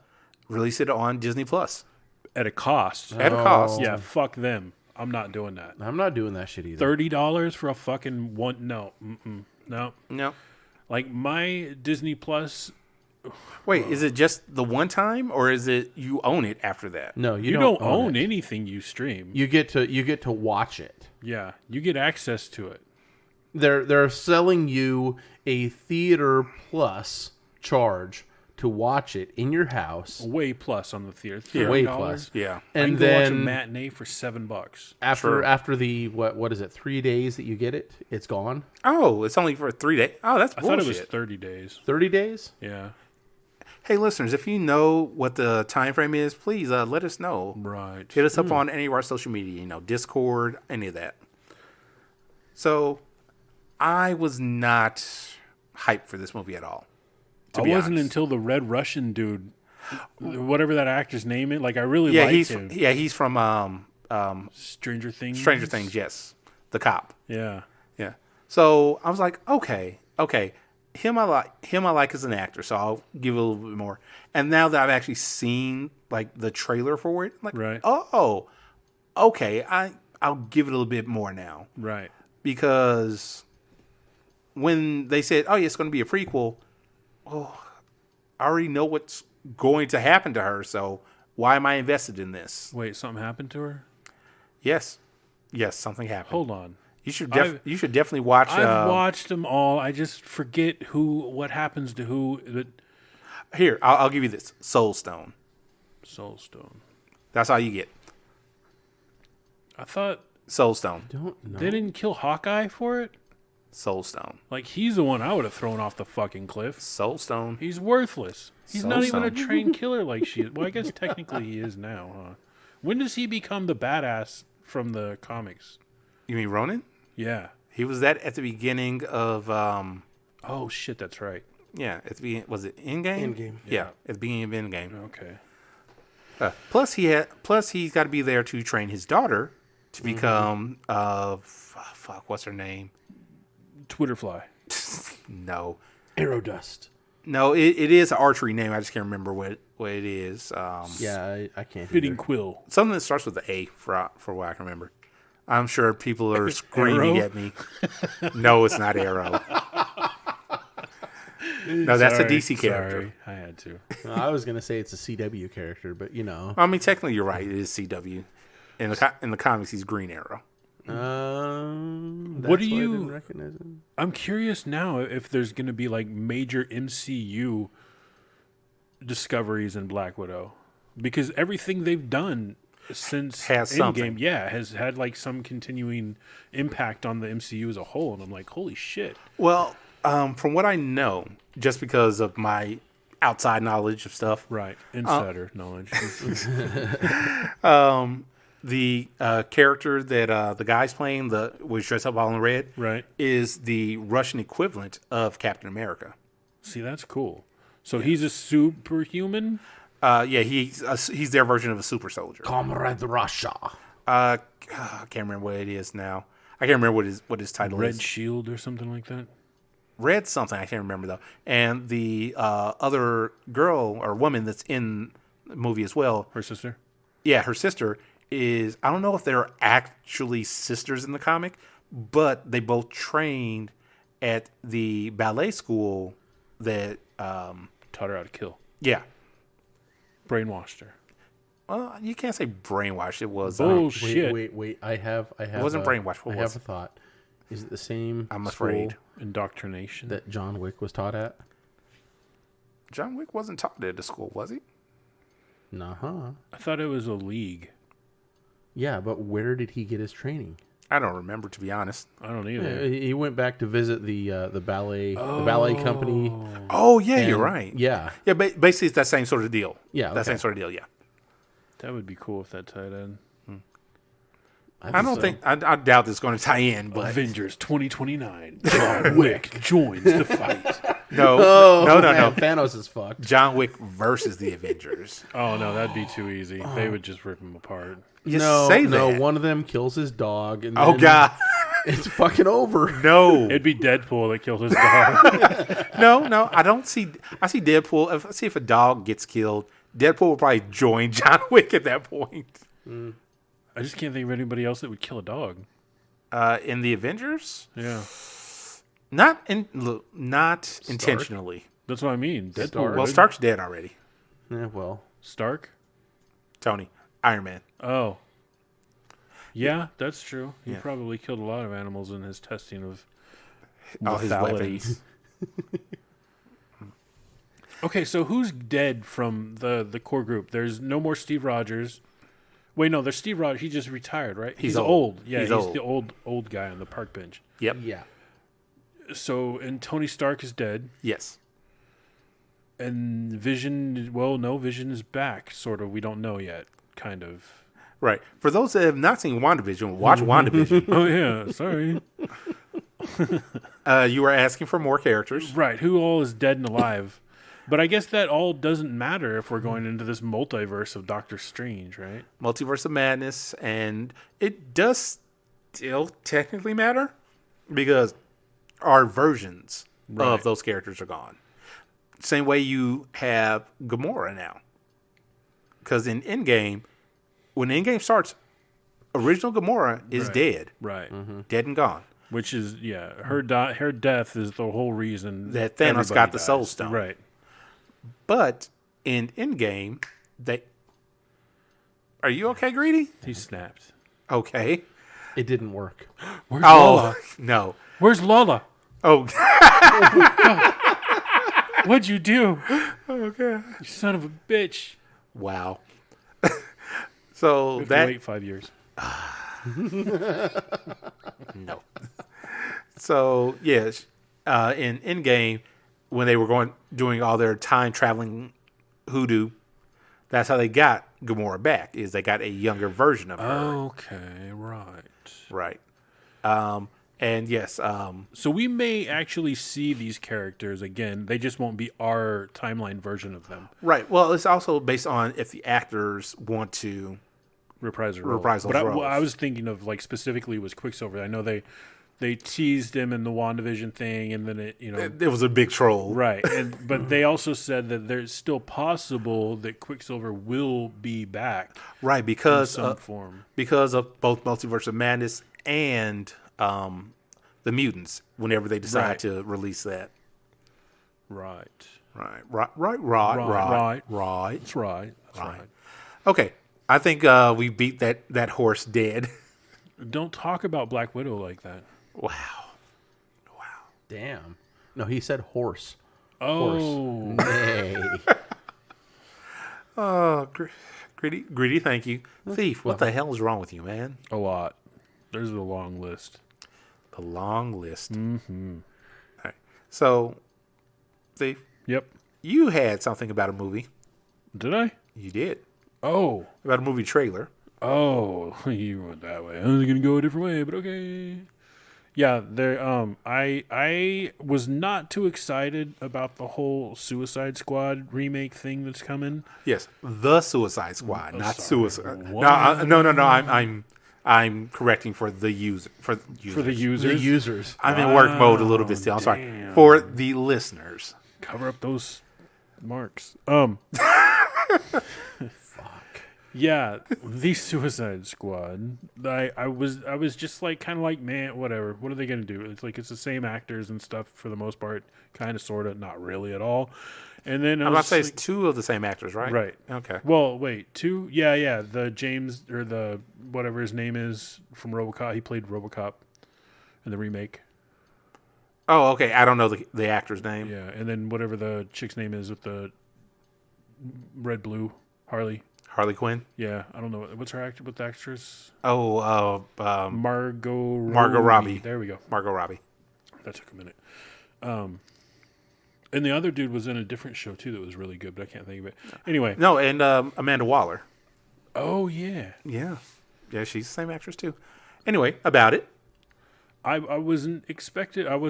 release it on Disney Plus at a cost. at a cost. Yeah, fuck them. I'm not doing that. I'm not doing that shit either. $30 for a fucking one? No, no. No. Like my Disney Plus, Wait, is it just the one time, or is it you own it after that? No, you don't own it. anything you stream. You get to watch it. Yeah, you get access to it. They're selling you a theater plus charge to watch it in your house. Way plus on the theater. Yeah. Way $30. plus. Yeah. I And can go watch a then matinee for $7. after the what is it? 3 days that you get it, it's gone. Oh, it's only for 3 days. Oh, that's I bullshit. thought it was 30 days. 30 days. Yeah, Hey, listeners, if you know what the time frame is, please let us know. right. Hit us up on any of our social media, Discord, any of that. So, I was not hyped for this movie at all. I wasn't until the Red Russian dude, whatever that actor's name is. Like I really Yeah, liked him. he's from Stranger Things. Stranger Things. Yes, the cop. Yeah. Yeah. So I was like, okay, him I like as an actor, so I'll give it a little bit more. And now that I've actually seen like the trailer for it, I'm like, Right. oh, okay, I'll give it a little bit more now. Right. Because when they said, oh, yeah, it's going to be a prequel, I already know what's going to happen to her, so why am I invested in this? Wait, something happened to her? Yes, something happened. Hold on. You should definitely watch. I've watched them all. I just forget what happens to who. But Here, I'll give you this. Soul Stone. Soulstone. That's all you get. I thought Soul Stone. Don't know. they didn't kill Hawkeye for it. Soul Stone. Like he's the one I would have thrown off the fucking cliff. Soul Stone. He's worthless. He's Soul not even a Stone. trained killer like she is. Well, I guess technically he is now, huh? When does he become the badass from the comics? You mean Ronin? Yeah. He was that at the beginning of. Oh shit, that's right. Yeah, at the beginning. Was it Endgame? Endgame. Yeah, at the beginning of Endgame. Okay. Plus he's got to be there to train his daughter to become. Fuck, what's her name? Twitterfly. No. Arrow dust. No, it is an archery name. I just can't remember what it is. Yeah, I can't. Hitting Either. quill. Something that starts with the A for what I can remember. I'm sure people are screaming Arrow? at me. No, it's not Arrow. No, that's a DC character. Sorry, I had to. I was gonna say it's a CW character, but you know. I mean, technically, you're right. It is CW. In the comics, he's Green Arrow. That's What do why I you- didn't recognize him. I'm curious now if there's going to be like major MCU discoveries in Black Widow, because everything they've done since Has something. Endgame, has had like some continuing impact on the MCU as a whole, and I'm like, holy shit. Well, from what I know, just because of my outside knowledge of stuff, Right, insider knowledge. the character that the guy's playing, was dressed up all in red, Right. is the Russian equivalent of Captain America. See, that's cool. So he's a superhuman. He's their version of a super soldier. Comrade Russia. I can't remember what it is now. I can't remember what his title Red is. Shield or something like that. Red something, I can't remember though. And the other girl or woman that's in the movie as well, Her sister. yeah, her sister is, I don't know if they're actually sisters in the comic, but they both trained at the ballet school that, Taught her how to kill. yeah. Brainwashed her. Well, you can't say brainwashed. It was, Bullshit. Wait. I have. It wasn't brainwashed. What I was have a thought. Is it the same? I'm school afraid. Indoctrination. that John Wick was taught at. John Wick wasn't taught at the school, was he? Nah. I thought it was a league. Yeah, but where did he get his training? I don't remember, to be honest. I don't either. He went back to visit the ballet company. Oh, yeah, you're and- right. Yeah, Yeah, basically it's that same sort of deal. Yeah, That okay. same sort of deal, yeah. That would be cool if that tied in. I doubt it's going to tie in, but Avengers 2029. John Wick joins the fight. no. Thanos is fucked. John Wick versus the Avengers. Oh no, that'd be too easy. They would just rip him apart. You no, say no. that. One of them kills his dog, and Oh, then God. it's fucking over. No. It'd be Deadpool that killed his dog. No. I see Deadpool. If a dog gets killed, Deadpool will probably join John Wick at that point. I just can't think of anybody else that would kill a dog. In the Avengers? Yeah, Not intentionally. that's what I mean. Deadpool. Stark. Well, would. Stark's dead already. Yeah, well, Stark. Tony. Iron Man. Oh, yeah, that's true. He Yeah. probably killed a lot of animals in his testing of All his lethality. weapons. Okay, so who's dead from the core group? There's no more Steve Rogers. Wait, no, there's Steve Rogers. He just retired, right? He's old. old. Yeah, He's he's old. the old guy on the park bench. Yep. yeah. So, and Tony Stark is dead. Yes. And Vision, well, no, Vision is back, sort of. We don't know yet, kind of. Right. For those that have not seen WandaVision, watch WandaVision. Oh, yeah, sorry. You were asking for more characters. Right, who all is dead and alive? But I guess that all doesn't matter if we're going into this multiverse of Doctor Strange, right? Multiverse of Madness, and it does still technically matter because our versions of those characters are gone. Same way you have Gamora now. Because in Endgame, when Endgame starts, original Gamora is Right. dead. Right. Dead and gone. Which is, yeah, her death is the whole reason That Thanos everybody got the dies. Soul Stone. Right. But in Endgame, are you okay, Greedy? He snapped. Okay. It didn't work. Where's Oh, Lala? no. Where's Lala? Oh, What'd you do? okay. You son of a bitch. Wow. So We have to that wait 5 years. no. So yes, in Endgame, when they were doing all their time traveling hoodoo, that's how they got Gamora back. Is they got a younger version of her. Okay, right. Right. And yes, So we may actually see these characters again. They just won't be our timeline version of them. right. Well, it's also based on if the actors want to. Reprise their role. Reprise those But roles. I was thinking of like specifically was Quicksilver. I know they they teased him in the WandaVision thing, and then It was a big troll. right. But they also said that there's still possible that Quicksilver will be back Right, in because some form. because of both Multiverse of Madness and the mutants. Whenever they decide Right. to release that. Right. Right. That's right. Okay, I think we beat that horse dead. Don't talk about Black Widow like that. Wow. Damn. No, he said horse. Oh, Nay. Oh, greedy. Thank you, Thief. What the hell is wrong with you, man? a lot. There's a long list. The long list. Mm-hmm. All right. So, Thief, Yep. you had something about a movie. Did I? You did Oh. about a movie trailer. Oh, you went that way. I was gonna go a different way, but okay. Yeah, there. I was not too excited about the whole Suicide Squad remake thing that's coming. Yes, the Suicide Squad, not sorry. Suicide. What? No. I'm correcting for the user for users. For the users, The users. I'm in work mode a little bit still. I'm sorry damn. for the listeners. cover up those marks. Yeah, the Suicide Squad. I was just like kind of like, man, whatever. What are they gonna do? It's like it's the same actors and stuff for the most part, kind of, sort of, not really at all. And then I'm about to say it's two of the same actors, right? right. Okay. Well, wait, two? Yeah. The James or the whatever his name is from RoboCop. He played RoboCop in the remake. Oh, okay. I don't know the actor's name. Yeah, and then whatever the chick's name is with the red blue Harley. Harley Quinn. Yeah, I don't know what's her actor. What the actress? Oh, Margot Robbie. There we go. Margot Robbie. That took a minute. And the other dude was in a different show too that was really good, but I can't think of it. Anyway. No, and Amanda Waller. Oh yeah. Yeah, she's the same actress too. Anyway, about it. I wasn't excited about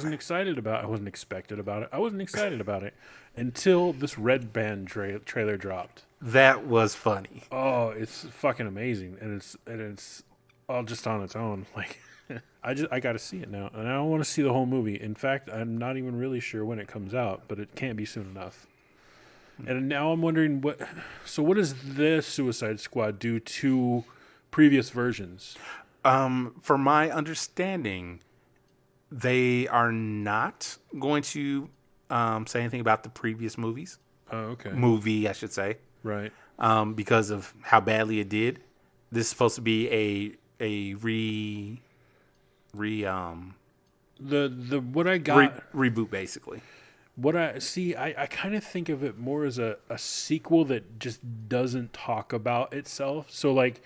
it until this Red Band trailer dropped. That was funny. Oh, it's fucking amazing, and it's all just on its own. Like, I got to see it now, and I don't want to see the whole movie. In fact, I'm not even really sure when it comes out, but it can't be soon enough. And now I'm wondering what does this Suicide Squad do to previous versions? From my understanding, they are not going to say anything about the previous movies. Oh, okay. Movie, I should say. Right. Because of how badly it did. This is supposed to be a what I got reboot, basically. what I see, I kind of think of it more as a sequel that just doesn't talk about itself. So like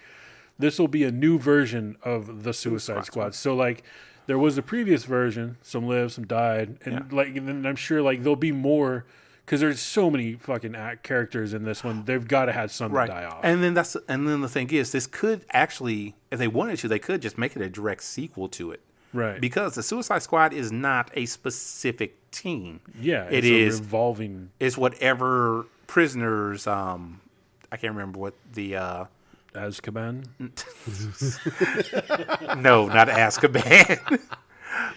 this will be a new version of the Suicide Squad. So like there was a previous version, some lived, some died, and and then I'm sure like there'll be more. Because there's so many fucking characters in this one, they've got to have some to die off. And then the thing is, this could actually, if they wanted to, they could just make it a direct sequel to it, right? Because the Suicide Squad is not a specific team. Yeah, it is revolving. It's whatever prisoners. I can't remember what the Azkaban. No, not Azkaban.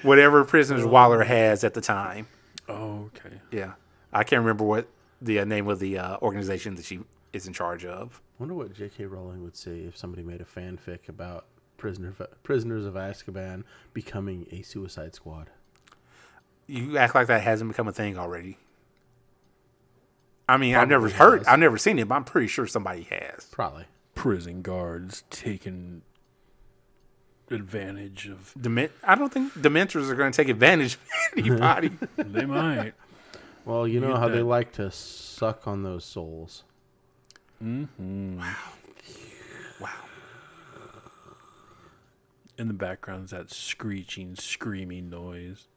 Whatever prisoners Waller has at the time. Oh, okay. Yeah. I can't remember what the name of the organization that she is in charge of. I wonder what J.K. Rowling would say if somebody made a fanfic about prisoners of Azkaban becoming a Suicide Squad. You act like that hasn't become a thing already. I mean, Probably I've never seen it, but I'm pretty sure somebody has. Probably. Prison guards taking advantage of. I don't think Dementors are going to take advantage of anybody. They might. Well, you know get how they that. like to suck on those souls. Mm-hmm. Wow. In the background is that screeching, screaming noise.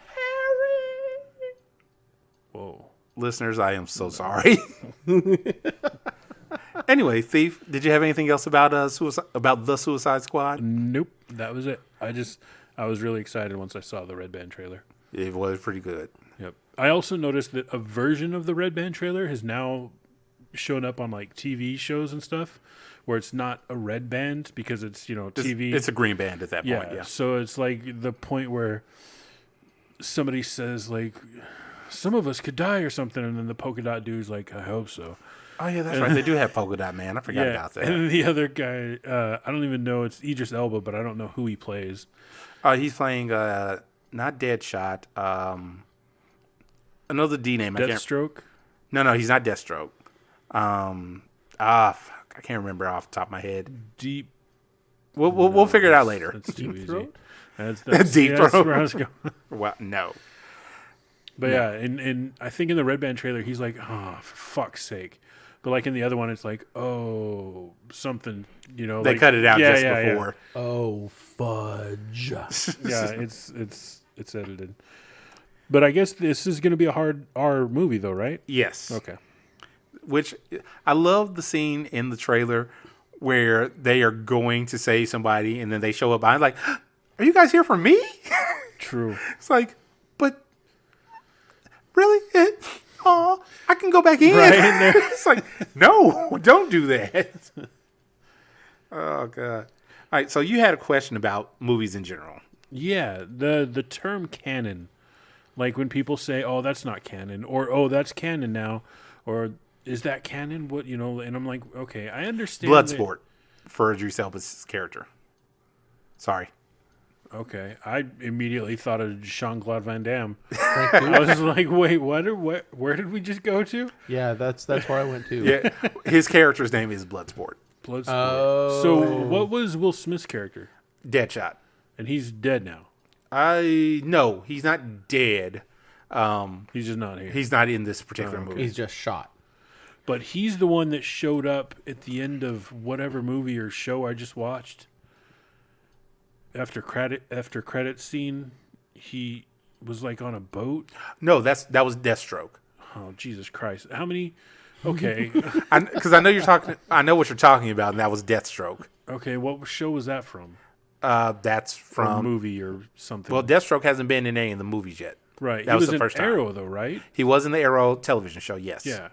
Harry. Whoa. Listeners, I am so sorry. Anyway, Thief, did you have anything else about the Suicide Squad? Nope. That was it. I was really excited once I saw the Red Band trailer. It was pretty good. Yep. I also noticed that a version of the Red Band trailer has now shown up on like TV shows and stuff, where it's not a red band because it's TV. It's a green band at that point. Yeah. So it's like the point where somebody says like, some of us could die or something, and then the polka dot dude's like, I hope so. Oh yeah, that's right. They do have polka dot man. I forgot about that. And the other guy, I don't even know. It's Idris Elba, but I don't know who he plays. He's playing not Deadshot. Another D name. Deathstroke. No, he's not Deathstroke. Fuck, I can't remember off the top of my head. Deep. We'll figure it out later. That's too easy. Throat? That's Deep that's Throat. where I was going. Well, no. But yeah, and I think in the Red Band trailer, he's like, oh, for fuck's sake. But like in the other one, it's like, oh, something, They like, cut it out yeah, just yeah, before. Oh, fudge. Yeah, it's edited. But I guess this is going to be a hard R movie, though, right? Yes. Okay. Which I love the scene in the trailer where they are going to save somebody and then they show up behind like, are you guys here for me? True. It's like, but really? Oh, I can go back in. Right in there. It's like, no, don't do that. Oh, God. All right, so you had a question about movies in general. Yeah, the term canon. Like when people say, oh, that's not canon, or oh, that's canon now, or is that canon? What, and I'm like, okay, I understand. Bloodsport for Idris Elba's character. Sorry. Okay, I immediately thought of Jean-Claude Van Damme. I was like, wait, where did we just go to? Yeah, that's where I went to. Yeah, his character's name is Bloodsport. Bloodsport. Oh. So what was Will Smith's character? Deadshot. And he's dead now. No, he's not dead. He's just not here. He's not in this particular okay. movie. He's just shot. But he's the one that showed up at the end of whatever movie or show I just watched. After credit scene, he was like on a boat. No, that was Deathstroke. Oh, Jesus Christ! How many? Okay, Because I know you're talking. I know what you're talking about, and that was Deathstroke. okay. What show was that from? That's Or from movie or something. Well, Deathstroke hasn't been in any of the movies yet. right. that He was was the in first time. Arrow, though, right? He was in the Arrow television show. Yes. Yeah.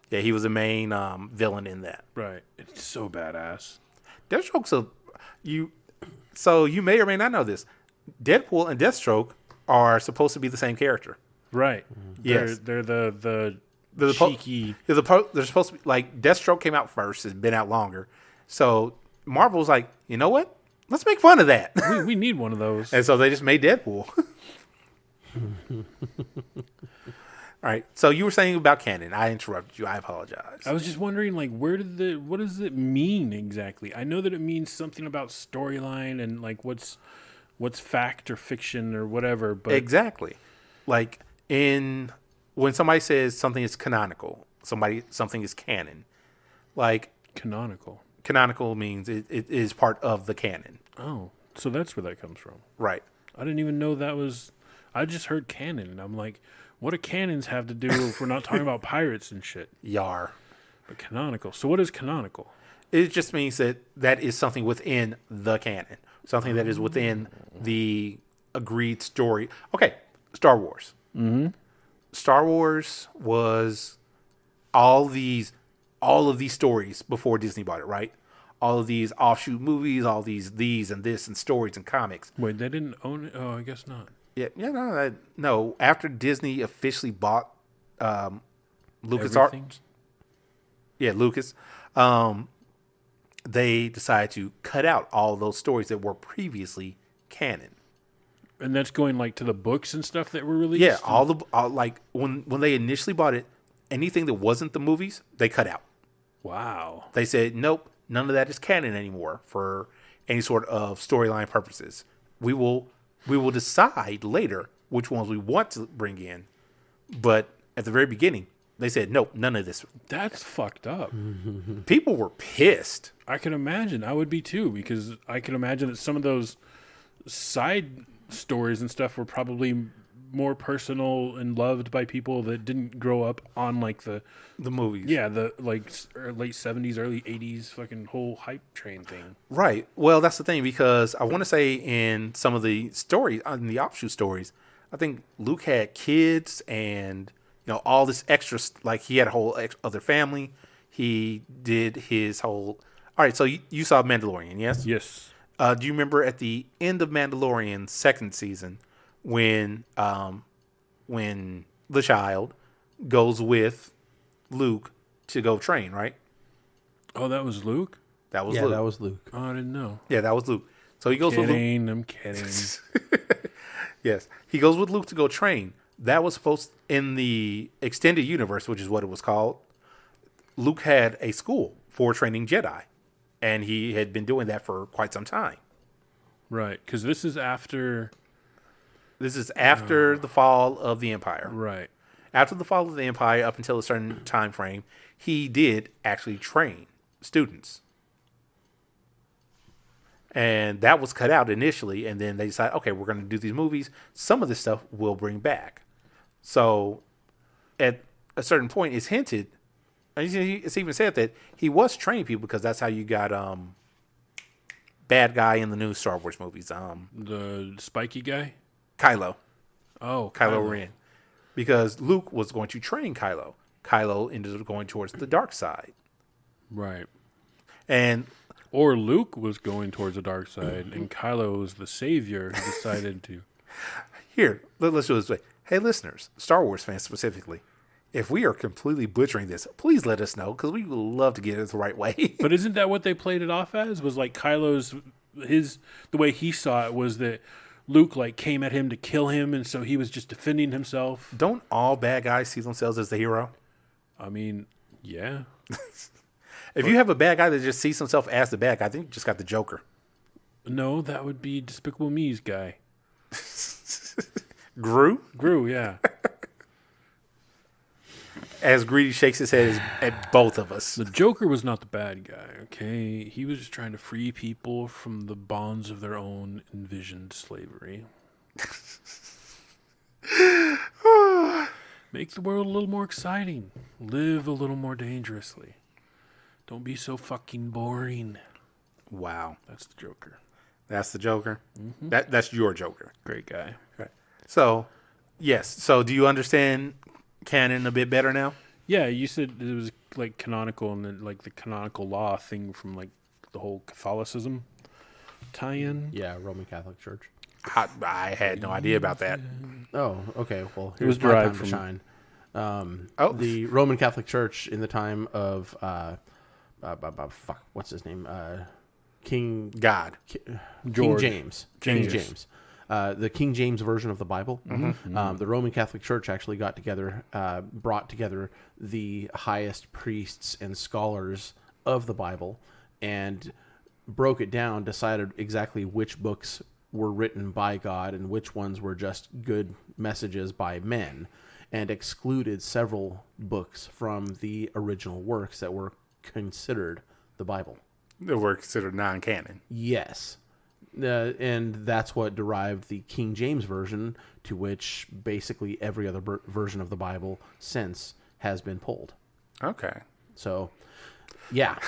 Yeah, he was the main villain in that. Right. It's so badass. Deathstroke's So you may or may not know this. Deadpool and Deathstroke are supposed to be the same character. Right. Yes. They're the They're cheeky. they're supposed to be like Deathstroke came out first. It's been out longer. So Marvel's like, you know what? Let's make fun of that. we need one of those. And so they just made Deadpool. All right. So you were saying about canon. I interrupted you. I apologize. I was just wondering, like, what does it mean exactly? I know that it means something about storyline and like what's fact or fiction or whatever. But Exactly. Like when somebody says something is canonical, something is canon. Like canonical means it is part of the canon. Oh, so that's where that comes from. Right. I didn't even know that was. I just heard canon, and I'm like, what do canons have to do if we're not talking about pirates and shit? Yar. But canonical. So what is canonical? It just means that is something within the canon, something that is within the agreed story. Okay, Star Wars. Mm-hmm. Star Wars was all of these stories before Disney bought it, right? All of these offshoot movies, all these and this and stories and comics. Wait, they didn't own it? Oh, I guess not. No. After Disney officially bought LucasArts, Everything? Lucas, they decided to cut out all those stories that were previously canon. And that's going like to the books and stuff that were released? Yeah, all like when they initially bought it, anything that wasn't the movies, they cut out. Wow. They said, nope, none of that is canon anymore for any sort of storyline purposes. We will decide later which ones we want to bring in. But at the very beginning, they said, nope, none of this. That's fucked up. People were pissed. I can imagine. I would be too, because I can imagine that some of those side stories and stuff were probably more personal and loved by people that didn't grow up on like the movies. Yeah, the like late 70s, early 80s fucking whole hype train thing. Right. Well, that's the thing, because I want to say in some of the stories, in the offshoot stories, I think Luke had kids and all this extra, like he had a whole other family. he did his whole. All right, so you saw Mandalorian, yes? Yes. Do you remember at the end of Mandalorian second season when the child goes with Luke to go train, right? Oh, that was Luke? That was Yeah, Luke. that was Luke. Oh, I didn't know. Yeah, that was Luke. So he goes with Luke. I'm kidding. Yes, he goes with Luke to go train. That was supposed in the extended universe, which is what it was called. Luke had a school for training Jedi, and he had been doing that for quite some time. Right, because this is after... This is after the fall of the Empire. Right. After the fall of the Empire, up until a certain time frame, he did actually train students. And that was cut out initially, and then they decided, okay, we're going to do these movies. Some of this stuff we'll bring back. So at a certain point, it's hinted, and it's even said that he was training people because that's how you got bad guy in the new Star Wars movies. The spiky guy? Kylo. Oh, Kylo Ren. Because Luke was going to train Kylo. Kylo ended up going towards the dark side. Right. And Or Luke was going towards the dark side, and Kylo was the savior who decided to... here, let's do it this way. Hey, listeners, Star Wars fans specifically, if we are completely butchering this, please let us know, because we would love to get it the right way. But isn't that what they played it off as? Was like Kylo's... The way he saw it was that Luke like came at him to kill him, and so he was just defending himself. Don't all bad guys see themselves as the hero? I mean, yeah. If you have a bad guy that just sees himself as the bad guy, I think you just got the Joker. No, that would be Despicable Me's guy. Gru, yeah. As Greedy shakes his head at both of us. The Joker was not the bad guy, okay? He was just trying to free people from the bonds of their own envisioned slavery. Make the world a little more exciting. Live a little more dangerously. Don't be so fucking boring. Wow. That's the Joker. That's the Joker? Mm-hmm. That's your Joker. Great guy. Right. So, yes. So, do you understand canon a bit better now? Yeah, you said it was like canonical and then like the canonical law thing from like the whole Catholicism tie-in. Yeah, Roman Catholic Church. I had no idea about that. Oh, okay. Well, It was here's my time derived to from- shine. The Roman Catholic Church in the time of what's his name? King God. King James. King James. James. The King James version of the Bible. The Roman Catholic Church actually got together, brought together the highest priests and scholars of the Bible, and broke it down, decided exactly which books were written by God and which ones were just good messages by men, and excluded several books from the original works that were considered the Bible. They were considered non-canon. Yes. And that's what derived the King James Version, to which basically every other version of the Bible since has been pulled. Okay. So, yeah.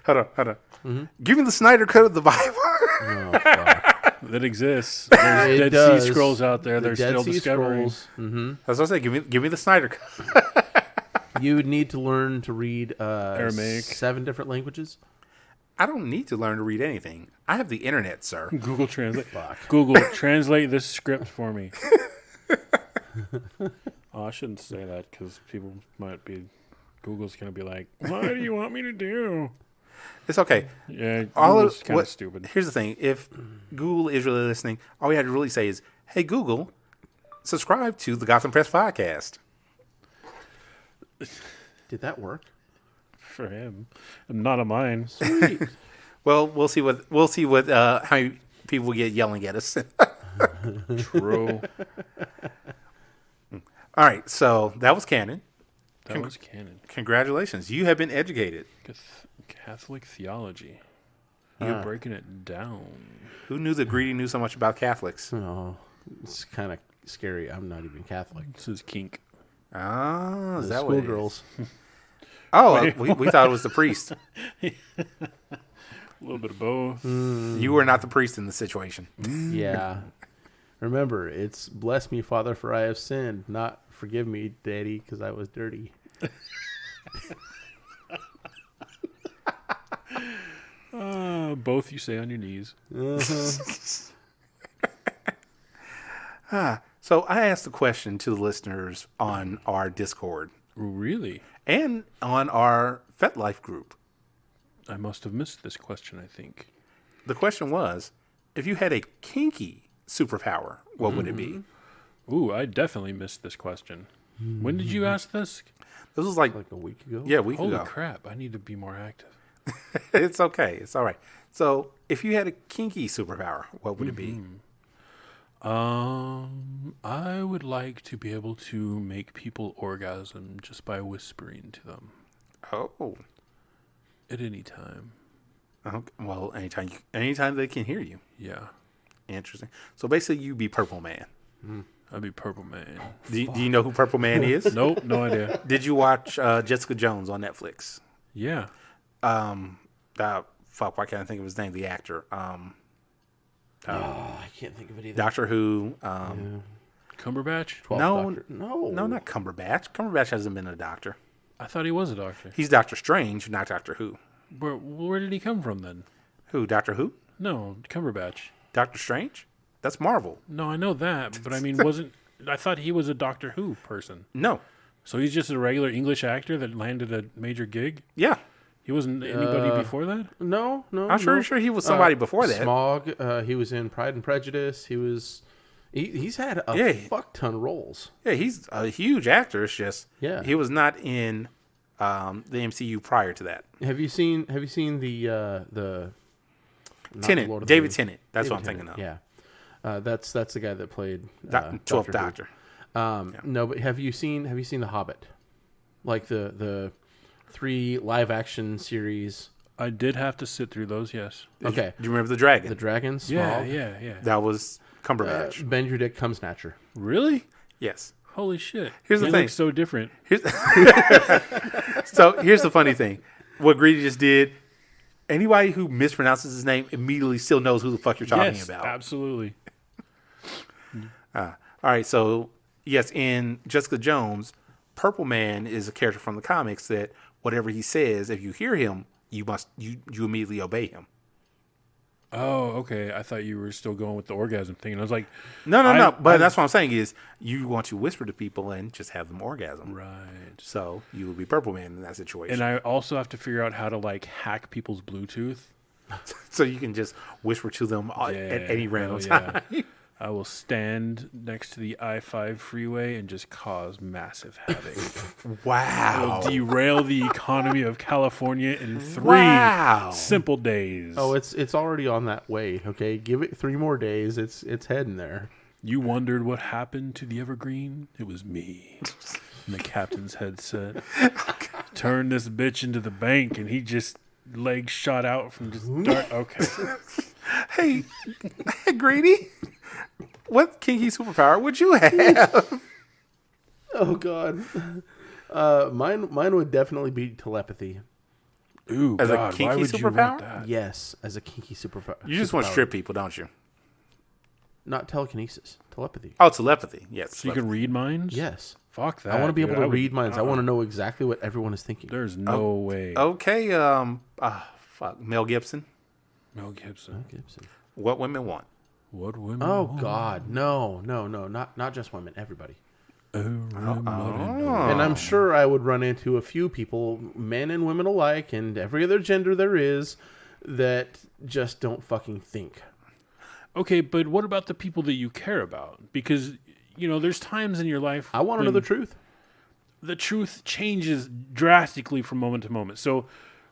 Hold on. Mm-hmm. Give me the Snyder Cut of the Bible. Oh, fuck. That exists. There's It Dead does. Sea Scrolls out there. The They're Dead still Sea discovering. Scrolls. Mm-hmm. That's what I say. Give me the Snyder Cut. You would need to learn to read Aramaic. 7 different languages. I don't need to learn to read anything. I have the internet, sir. Google Translate. Google, translate this script for me. Oh, I shouldn't say that because people might be... Google's going to be like, what do you want me to do? It's okay. Yeah, All Google's of kind what? of stupid. Here's the thing: if Google is really listening, all we have to really say is, "Hey Google, subscribe to the Gotham Press podcast." Did that work? For him. Not on mine. Sweet. Well, we'll see what how many people get yelling at us. True. All right, so that was canon. That was canon. Congratulations, you have been educated. Catholic theology. You're breaking it down. Who knew that Greedy knew so much about Catholics? Oh, it's kind of scary. I'm not even Catholic. This is kink. Oh, is The that what it is? schoolgirls. Oh, we thought it was the priest. A little bit of both. You were not the priest in the situation. Yeah. Remember, it's bless me, Father, for I have sinned, not forgive me, Daddy, because I was dirty. both you say on your knees. So I asked a question to the listeners on our Discord Really? and on our FetLife group. I must have missed this question, I think. The question was, if you had a kinky superpower, what would it be? Ooh, I definitely missed this question. When did you ask this? This was like Like a week ago. a week Holy ago. crap, I need to be more active. It's okay. It's all right. So if you had a kinky superpower, what would it be? I would like to be able to make people orgasm just by whispering to them Oh. at any time. Okay. Well, anytime they can hear you. Yeah. Interesting. So basically, you'd be Purple Man. I'd be Purple Man. Do you know who Purple Man is? Nope, no idea. Did you watch Jessica Jones on Netflix? Yeah. Fuck, why can't I think of his name? The actor. I can't think of it either. Doctor Who. Cumberbatch? 12th No, Doctor. No. No, not Cumberbatch. Cumberbatch hasn't been a doctor. I thought he was a doctor. He's Doctor Strange, not Doctor Who. Where did he come from then? Who? Doctor Who? No, Cumberbatch. Doctor Strange? That's Marvel. No, I know that, but I mean, I thought he was a Doctor Who person. No. So he's just a regular English actor that landed a major gig? Yeah. He wasn't anybody before that? No. I'm sure he was somebody before that. Smog. He was in Pride and Prejudice. He was. He's had a fuck ton of roles. Yeah, he's a huge actor. It's just Yeah. he was not in the MCU prior to that. Have you seen the not Tennant, Lord of the David Rings. Tennant. That's David what I'm thinking of. Yeah, that's the guy that played 12th Doctor. Doctor. No, but have you seen The Hobbit? Like the 3 live action series. I did have to sit through those, yes. Okay, Do you remember the dragon? the dragons. Yeah, Smaug, yeah. That was Cumberbatch. Benedict Cumberbatch. Really? Yes. Holy shit. Here's the He thing. looks so different. So here's the funny thing. What Greedy just did, anybody who mispronounces his name immediately still knows who the fuck you're talking Yes, about. absolutely. All right, so yes, in Jessica Jones, Purple Man is a character from the comics that whatever he says, if you hear him, you immediately obey him. Oh, okay. I thought you were still going with the orgasm thing. And I was like, No. But that's what I'm saying is you want to whisper to people and just have them orgasm. right. So you would be Purple Man in that situation. And I also have to figure out how to like hack people's Bluetooth. So you can just whisper to them at any random time. I will stand next to the I-5 freeway and just cause massive havoc. Wow. Will derail the economy of California in 3 Wow. simple days. Oh, it's already on that way. Okay, give it 3 more days. It's heading there. You wondered what happened to the Evergreen? It was me. And the captain's headset. Turned this bitch into the bank, and he just legs shot out from just dart. Okay. Hey, Greedy, what kinky superpower would you have? Oh God. Mine would definitely be telepathy. Ooh, As a God, why kinky would you superpower? want that? Yes, as a kinky superpower. You just want to strip people, don't you? Not telekinesis, telepathy. Oh, telepathy. Yes. So you can read minds? Yes. Fuck that. I want to be able dude. to read minds. I want to know exactly what everyone is thinking. There's no way. Okay. Fuck. Mel Gibson. Mel Gibson. Gibson. What women want. What women? Oh God, no, not just women, everybody. And Oh. I'm sure I would run into a few people, men and women alike, and every other gender there is, that just don't fucking think. Okay, but what about the people that you care about? Because, you know, there's times in your life I want to know the truth. the truth changes drastically from moment to moment. So,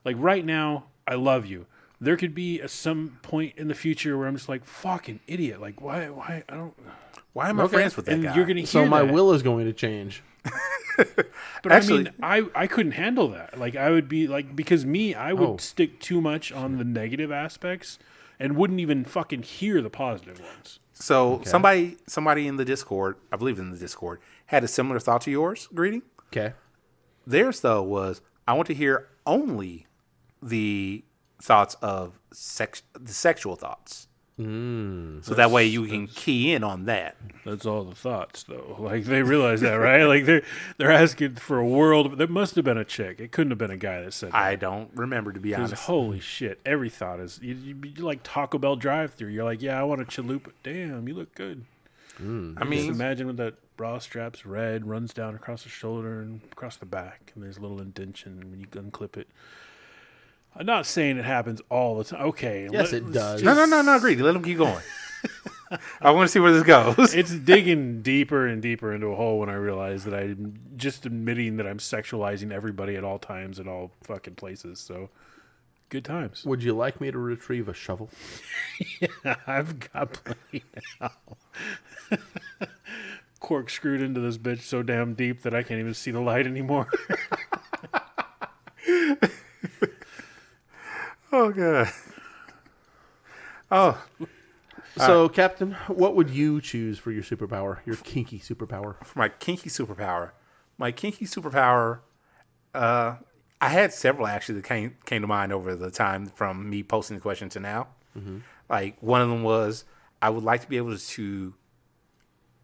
like right now, I love you. There could be some point in the future where I'm just like, fucking idiot. Like, why, I don't... Why am I friends with that And guy? you're going to hear So my that. will is going to change. But Actually- I mean, I couldn't handle that. Like, I would be like, because I would stick too much on the negative aspects and wouldn't even fucking hear the positive ones. So somebody in the Discord, I believe in the Discord, had a similar thought to yours, Greeting. Okay. Theirs, though, was I want to hear only the thoughts of the sexual thoughts. So that way you can key in on that. That's all the thoughts, though. Like, they realize that, right? Like, they're asking for a world. There must have been a chick. It couldn't have been a guy that said that. I don't remember, to be honest. Holy shit. Every thought is, you like Taco Bell drive-thru. You're like, yeah, I want a chalupa. Damn, you look good. I Just mean, imagine with that bra strap's red, runs down across the shoulder and across the back, and there's a little indentation when you unclip it. I'm not saying it happens all the time. Okay. Yes, it does. no, Greedy. Let him keep going. I want to see where this goes. It's digging deeper and deeper into a hole when I realize that I'm just admitting that I'm sexualizing everybody at all times in all fucking places. So, good times. Would you like me to retrieve a shovel? Yeah, I've got plenty now. Corkscrewed into this bitch so damn deep that I can't even see the light anymore. Oh, God. Oh. So, Captain, what would you choose for your superpower, your kinky superpower? For my kinky superpower. I had several actually that came to mind over the time from me posting the question to now. Mm-hmm. Like, one of them was, I would like to be able to,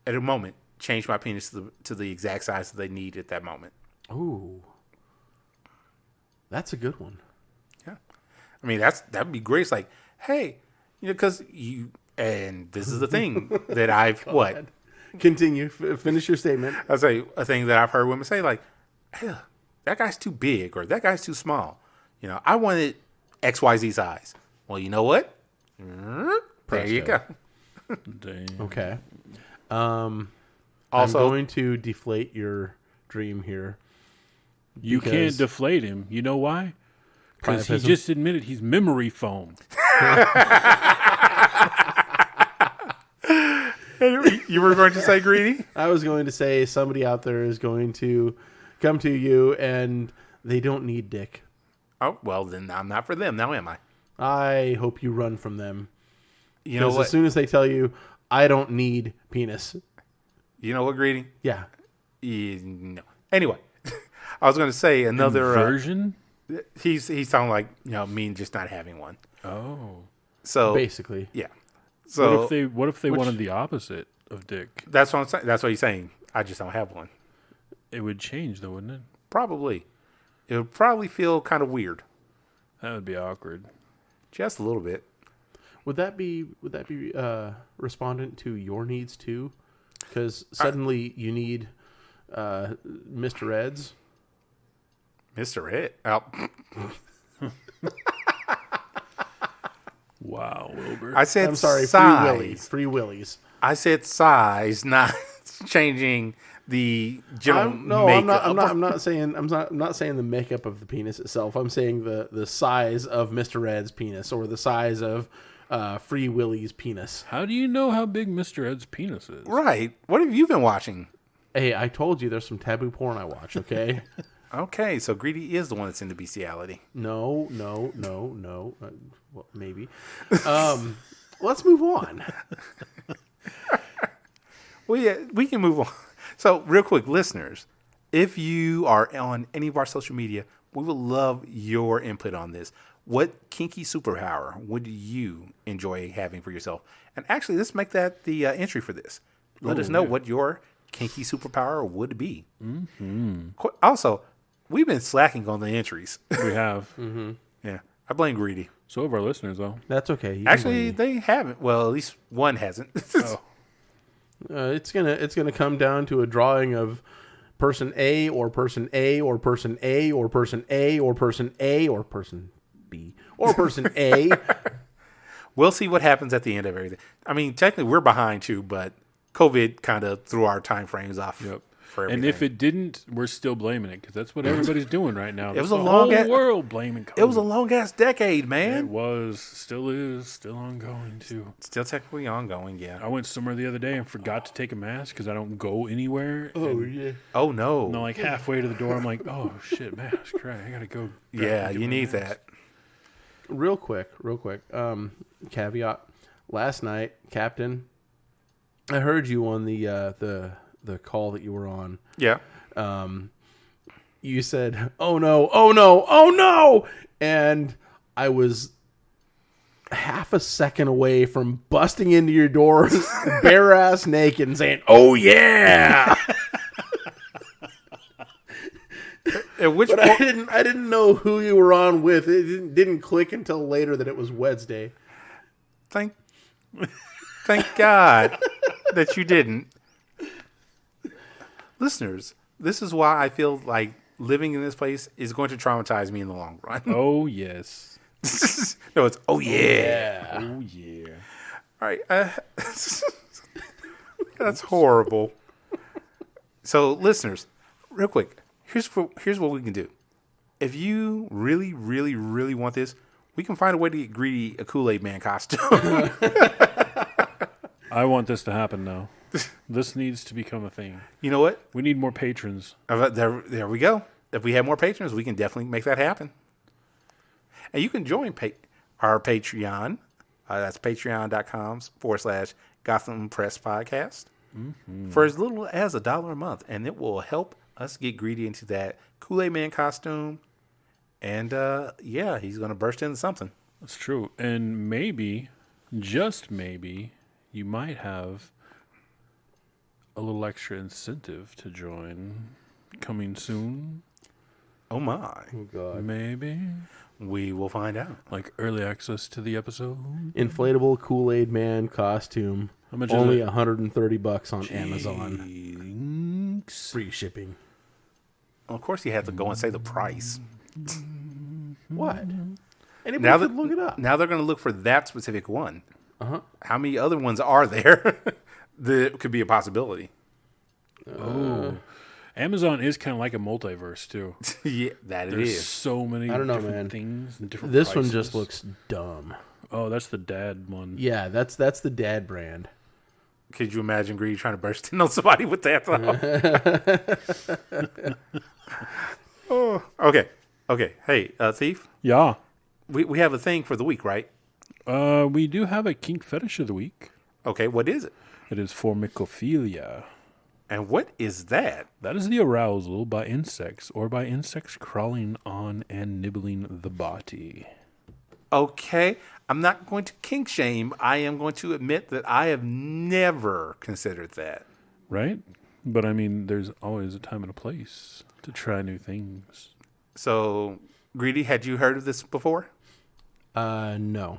at a moment, change my penis to the exact size that they need at that moment. Ooh. That's a good one. Yeah. I mean, that'd be great. It's like, hey, because and this is the thing that I've, what? Continue. Finish your statement. I'll say a thing that I've heard women say, like, hey, that guy's too big or that guy's too small. I wanted XYZ size. Well, you know what? There you go. Damn. Okay. Also, I'm going to deflate your dream here. You can't deflate him. You know why? Because he Priapism? just admitted he's memory foam. you were going to say Greedy? I was going to say somebody out there is going to come to you and they don't need dick. Oh, well, then I'm not for them. Now am I? I hope you run from them. You know Because what? as soon as they tell you, I don't need penis. You know what, Greedy? Yeah. No. Anyway, I was going to say another Version? he's talking like me just not having one. Oh. So Basically. yeah. So What if they wanted the opposite of dick? that's what I'm saying. That's what he's saying. I just don't have one. It would change, though, wouldn't it? Probably. It would probably feel kind of weird, That would be awkward. just a little bit. Would that be respondent to your needs too? Because suddenly you need Mr. Eds. Mr. Ed. Oh. Wow, Wilbur. I said I'm sorry, size. Free Willies. I said size, not changing the general makeup. I'm not saying the makeup of the penis itself. I'm saying the size of Mr. Ed's penis or the size of Free Willy's penis. How do you know how big Mr. Ed's penis is? Right. What have you been watching? Hey, I told you there's some taboo porn I watch, okay? Okay, so Greedy is the one that's into bestiality. No. Well, maybe. Let's move on. Well, yeah, we can move on. So, real quick, listeners, if you are on any of our social media, we would love your input on this. What kinky superpower would you enjoy having for yourself? And actually, let's make that the entry for this. Let us know what your kinky superpower would be. Mm-hmm. Also, we've been slacking on the entries. We have. Yeah, I blame Greedy. So have our listeners, though. That's okay. You can Actually, blame me. they haven't. Well, at least one hasn't. Oh. It's gonna come down to a drawing of person A or person A or person A or person A or person A or person B or person A. We'll see what happens at the end of everything. I mean, technically, we're behind too, but COVID kind of threw our time frames off. Yep. For everything. And if it didn't, we're still blaming it because that's what everybody's doing right now. It was the a long whole world blaming COVID. it was a long ass decade, It man. was, still is, still ongoing too. Still technically ongoing, yeah. I went somewhere the other day and forgot to take a mask because I don't go anywhere. Oh and, yeah. Oh no. No, like halfway to the door, I'm like, oh shit, mask, right? I gotta go. Yeah, you need that. Real quick. Caveat. Last night, Captain, I heard you on the call that you were on. Yeah. You said, "Oh no, oh no, oh no," and I was half a second away from busting into your door, bare ass naked, and saying, "Oh yeah!" At which But point, I didn't know who you were on with. It didn't click until later that it was Wednesday. thank God that you didn't. Listeners, this is why I feel like living in this place is going to traumatize me in the long run. Oh, yes. No, it's oh yeah. Oh, yeah. All right. That's horrible. So, listeners, real quick, here's what we can do. If you really, really, really want this, we can find a way to get Greedy a Kool-Aid Man costume. I want this to happen now. This needs to become a thing. You know what? We need more patrons. There we go. If we have more patrons, we can definitely make that happen. And you can join our Patreon. That's patreon.com/Gotham Press Podcast for as little as $1 a month. And it will help us get Greedy into that Kool-Aid Man costume. And yeah, he's going to burst into something. That's true. And maybe, just maybe, you might have a little extra incentive to join coming soon. Oh my. Oh God! Maybe. We will find out. Like early access to the episode. Inflatable Kool-Aid Man costume. How much is Only it? $130 on Amazon. Jinx. Free shipping. Of course, you have to go and say the price. What? Anybody Now could that look it up. Now they're going to look for that specific one. Uh-huh. How many other ones are there that could be a possibility? Oh. Amazon is kind of like a multiverse, too. Yeah, that There's it is. so many I don't know, different man. things and different This prices. one just looks dumb. Oh, that's the dad one. Yeah, that's the dad brand. Could you imagine Greedy trying to burst in on somebody with that? Oh, okay. Hey, Thief, Yeah. we have a thing for the week, right? We do have a kink fetish of the week. Okay, what is it? It is formicophilia. And what is that? That is the arousal by insects or by insects crawling on and nibbling the body. Okay, I'm not going to kink shame. I am going to admit that I have never considered that. Right? But I mean, there's always a time and a place to try new things. So, Greedy, had you heard of this before? No.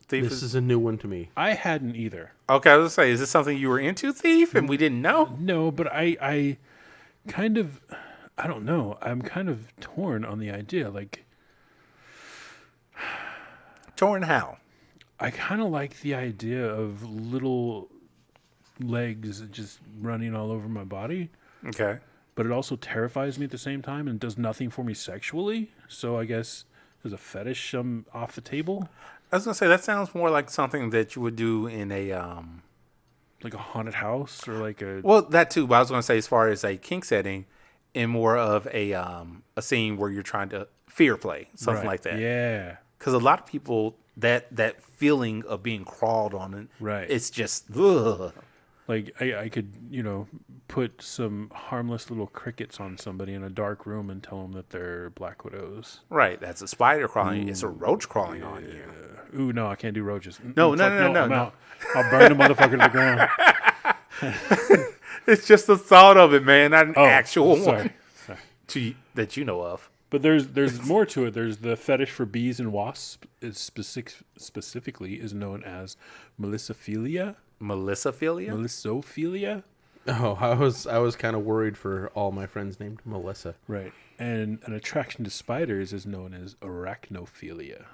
Thief This is a new one to me. I hadn't either. Okay, I was going to say, is this something you were into, Thief, and we didn't know? No, but I kind of, I don't know. I'm kind of torn on the idea. Like, Torn how? I kind of like the idea of little legs just running all over my body, Okay. but it also terrifies me at the same time and does nothing for me sexually. So I guess there's a fetish off the table, I was going to say, that sounds more like something that you would do in a... like a haunted house or like a. Well, that too, but I was going to say as far as a kink setting, in more of a scene where you're trying to fear play, something Right. like that. Yeah. Because a lot of people, that feeling of being crawled on, it, Right. it's just, ugh. Like I could, put some harmless little crickets on somebody in a dark room and tell them that they're black widows. Right, that's a spider crawling. It's a roach crawling on you. Ooh, no, I can't do roaches. No, Fuck no. I'm out. I'll burn the motherfucker to the ground. It's just the thought of it, man, not an actual sorry. one that you know of. But there's more to it. There's the fetish for bees and wasps. Is specifically is known as melissophilia. Melissophilia? Melissophilia. Oh, I was kind of worried for all my friends named Melissa. Right. And an attraction to spiders is known as arachnophilia.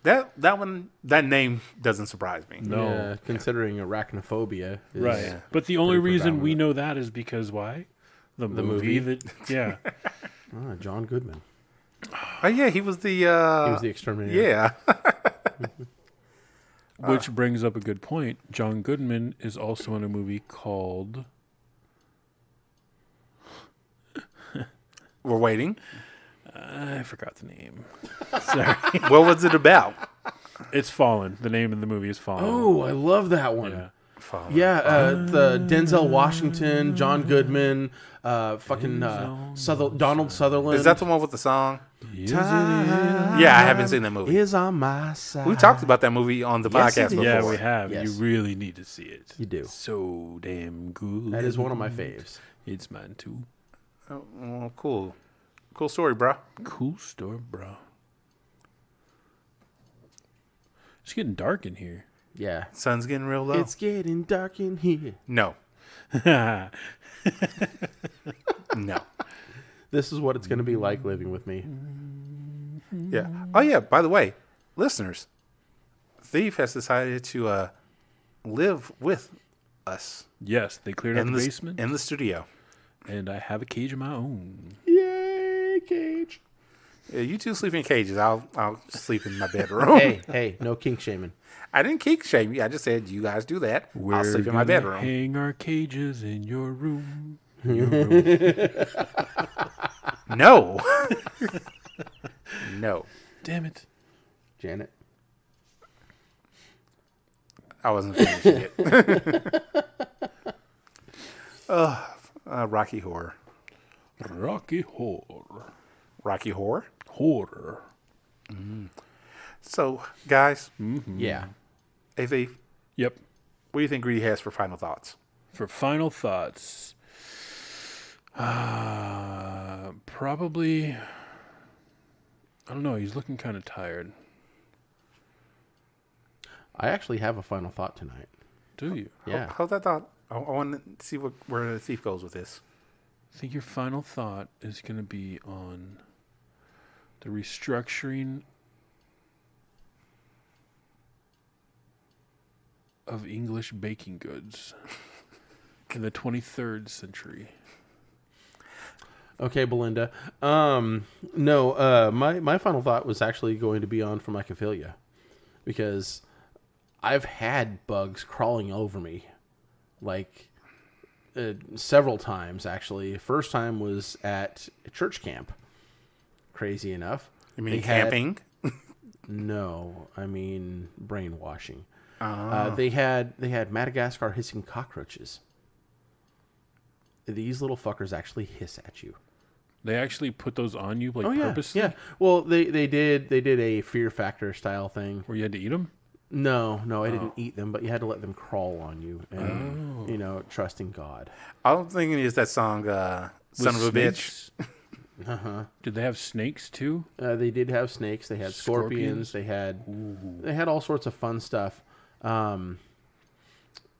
That name doesn't surprise me. No. Yeah, considering arachnophobia. Is Right. Yeah. But the only pretty reason we predominant. know that is because why? The movie movie? that yeah. John Goodman. Oh yeah, he was the He was the exterminator. yeah. Which brings up a good point. John Goodman is also in a movie called We're waiting. I forgot the name. Sorry. What was it about? It's Fallen. The name of the movie is Fallen. Oh, I love that one. Yeah. The Denzel Washington, John Goodman, Donald Sutherland. Is that the one with the song? Time Yeah, I haven't seen that movie. is on my side. We talked about that movie on the podcast before. Yeah, we have. Yes. You really need to see it. You do. So damn good. That is one of my faves. It's mine too. Oh, well, cool. Cool story, bro. Cool story, bro. It's getting dark in here. Yeah. Sun's getting real low. It's getting dark in here. No. Yeah. No. This is what it's going to be like living with me. Yeah. Oh, yeah. By the way, listeners, Thief has decided to live with us Yes, they cleared out the basement, in the studio. and I have a cage of my own. Yay, Cage. Yeah, you two sleep in cages. I'll sleep in my bedroom. Hey, no kink shaming. I didn't kink shame you. I just said you guys do that. We're I'll sleep in my gonna bedroom. Hang our cages in your room. No. No. Damn it. Janet. I wasn't finishing it. Rocky Horror. Rocky Horror. Rocky Horror? Horror. So, guys, Yeah. hey Thief, Yep. what do you think Greedy has for final thoughts? For final thoughts, probably, I don't know. He's looking kind of tired. I actually have a final thought tonight. Do you? Yeah. How's that thought? I want to see where the Thief goes with this. I think your final thought is going to be on the restructuring of English baking goods in the 23rd century. Okay, Belinda. No, my final thought was actually going to be on Formicophilia, because I've had bugs crawling over me, like several times actually. First time was at church camp. Crazy enough. You mean camping? No, I mean brainwashing. They had Madagascar hissing cockroaches. These little fuckers actually hiss at you. They actually put those on you purposely? Yeah. Well, they did a Fear Factor style thing. Where you had to eat them? No, I didn't eat them, but you had to let them crawl on you, and trust in God. I'm thinking is that song, Son of a Bitch. Did they have snakes too? They did have snakes. They had scorpions. They had all sorts of fun stuff.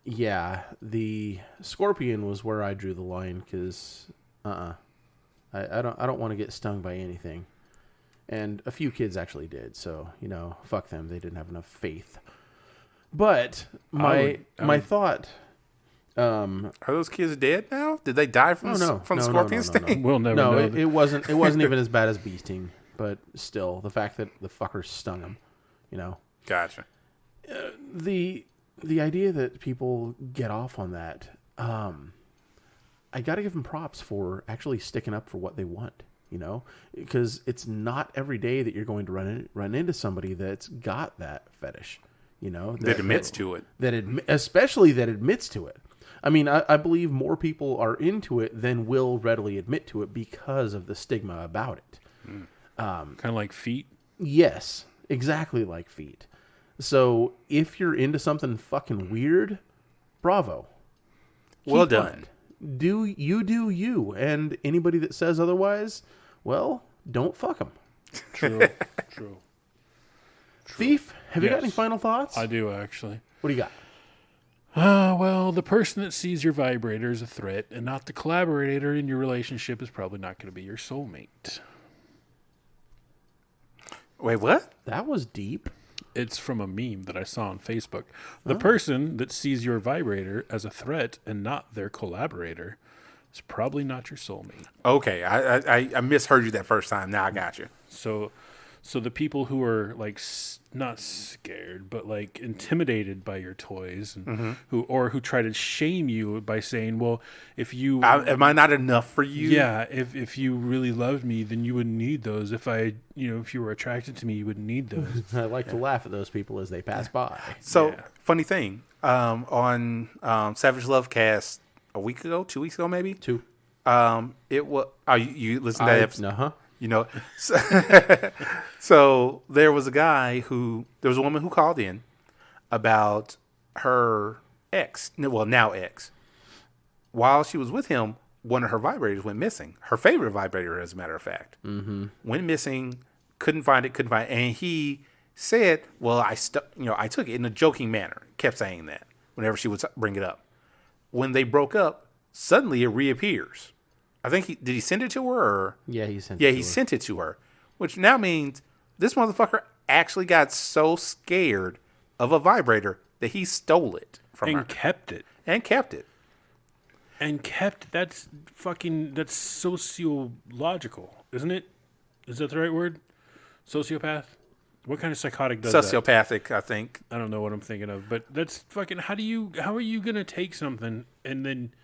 Yeah, the scorpion was where I drew the line, because I don't want to get stung by anything. And a few kids actually did, so fuck them. They didn't have enough faith. But my thought. Are those kids dead now? Did they die from scorpion sting? We'll never know. It wasn't even as bad as bee sting, but still, the fact that the fuckers stung him, Gotcha. The idea that people get off on that, I got to give them props for actually sticking up for what they want, because it's not every day that you're going to run into somebody that's got that fetish, that admits to it. Especially that admits to it. I mean, I believe more people are into it than will readily admit to it because of the stigma about it. Kind of like feet? Yes, exactly like feet. So if you're into something fucking weird, bravo. Well done. Do you. And anybody that says otherwise, well, don't fuck them. True. Thief, have you got Yes. any final thoughts? I do, actually. What do you got? Well, the person that sees your vibrator is a threat and not the collaborator in your relationship is probably not going to be your soulmate. Wait, what? That was deep. It's from a meme that I saw on Facebook. The person that sees your vibrator as a threat and not their collaborator is probably not your soulmate. Okay, I misheard you that first time. Now I got you. So So the people who are like not scared, but like intimidated by your toys, and who try to shame you by saying, "Well, if you am I not enough for you?" Yeah, if you really loved me, then you wouldn't need those. If you were attracted to me, you wouldn't need those." I like to laugh at those people as they pass by. So funny thing, on Savage Love Cast a week ago, 2 weeks ago, maybe 2. It was. You listened to that episode? Uh-huh. You know, so there was a woman who called in about her ex, well, now ex. While she was with him, one of her vibrators went missing. Her favorite vibrator, as a matter of fact, went missing. Couldn't find it. And he said, "Well, I took it," in a joking manner. Kept saying that whenever she would bring it up. When they broke up, suddenly it reappears. I think did he send it to her? Or? Yeah, he sent it to her. Which now means this motherfucker actually got so scared of a vibrator that he stole it from her. And kept it. That's sociological, isn't it? Is that the right word? Sociopath? What kind of psychotic does that? Sociopathic, I think. I don't know what I'm thinking of, but that's fucking. How are you gonna take something and then,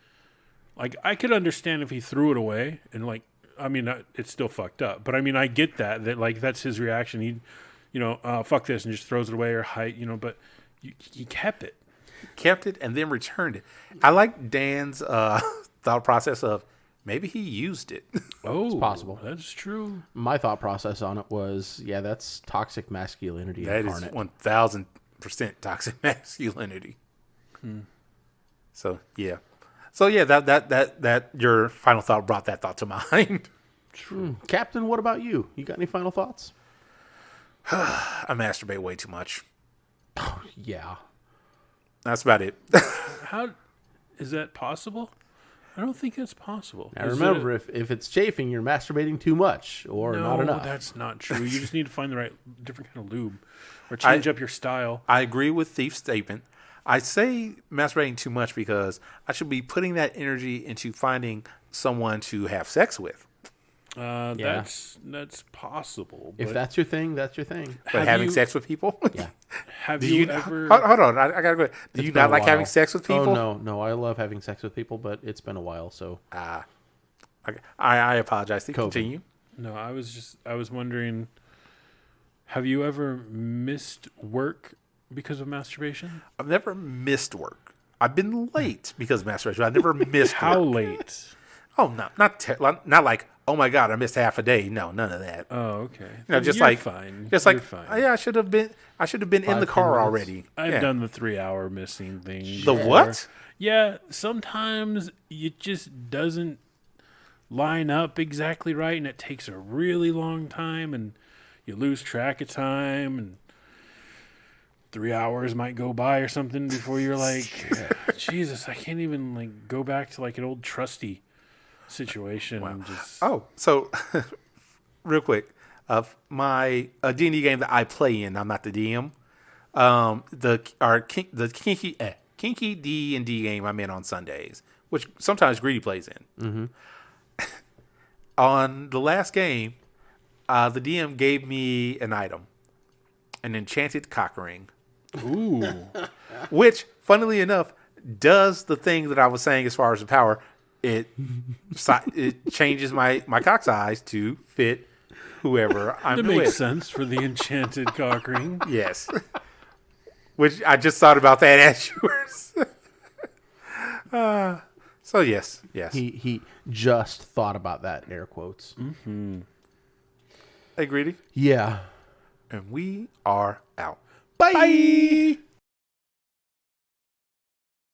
like, I could understand if he threw it away and like, I mean, it's still fucked up, but I mean, I get that like that's his reaction. He, fuck this and just throws it away or hide, but he kept it. Kept it and then returned it. I like Dan's thought process of maybe he used it. Oh, it's possible. That's true. My thought process on it was, that's toxic masculinity incarnate. That is 1000% toxic masculinity. So yeah, that your final thought brought that thought to mind. True. Captain, what about you? You got any final thoughts? I masturbate way too much. Yeah. That's about it. How is that possible? I don't think that's possible. Now remember, if it's chafing, you're masturbating too much or not enough. No, that's not true. You just need to find the right, different kind of lube, or change up your style. I agree with Thief's statement. I say masturbating too much because I should be putting that energy into finding someone to have sex with. That's possible. If that's your thing, that's your thing. But having sex with people? Yeah. Have you ever? Hold on, I gotta go. Do you not like having sex with people? Oh no, I love having sex with people, but it's been a while, so. I apologize. Continue. No, I was wondering. Have you ever missed work because of masturbation? I've never missed work. I've been late because of masturbation. I've never missed How work. late? Oh, not like, oh my God, I missed half a day. No, none of that. Oh, okay. Just You're like, fine. Just You're like, fine. oh, yeah, I should have been in the car already. I've done the 3-hour missing thing. The what? Yeah, sometimes it just doesn't line up exactly right, and it takes a really long time, and you lose track of time, and 3 hours might go by or something before you're like, Jesus, I can't even like go back to like an old trusty situation. Wow. And just... Oh, so real quick, my D&D game that I play in, I'm not the DM. The Kinky D&D game I'm in on Sundays, which sometimes Greedy plays in. Mm-hmm. On the last game, the DM gave me an item, an enchanted cock ring. Ooh. Which, funnily enough, does the thing that I was saying as far as the power. It changes my cock size to fit whoever I'm with. That makes sense for the enchanted cock ring. Yes. Which I just thought about that as yours. So yes. He just thought about that, air quotes. Mm-hmm. Hey, Greedy? Yeah. And we are out. Bye.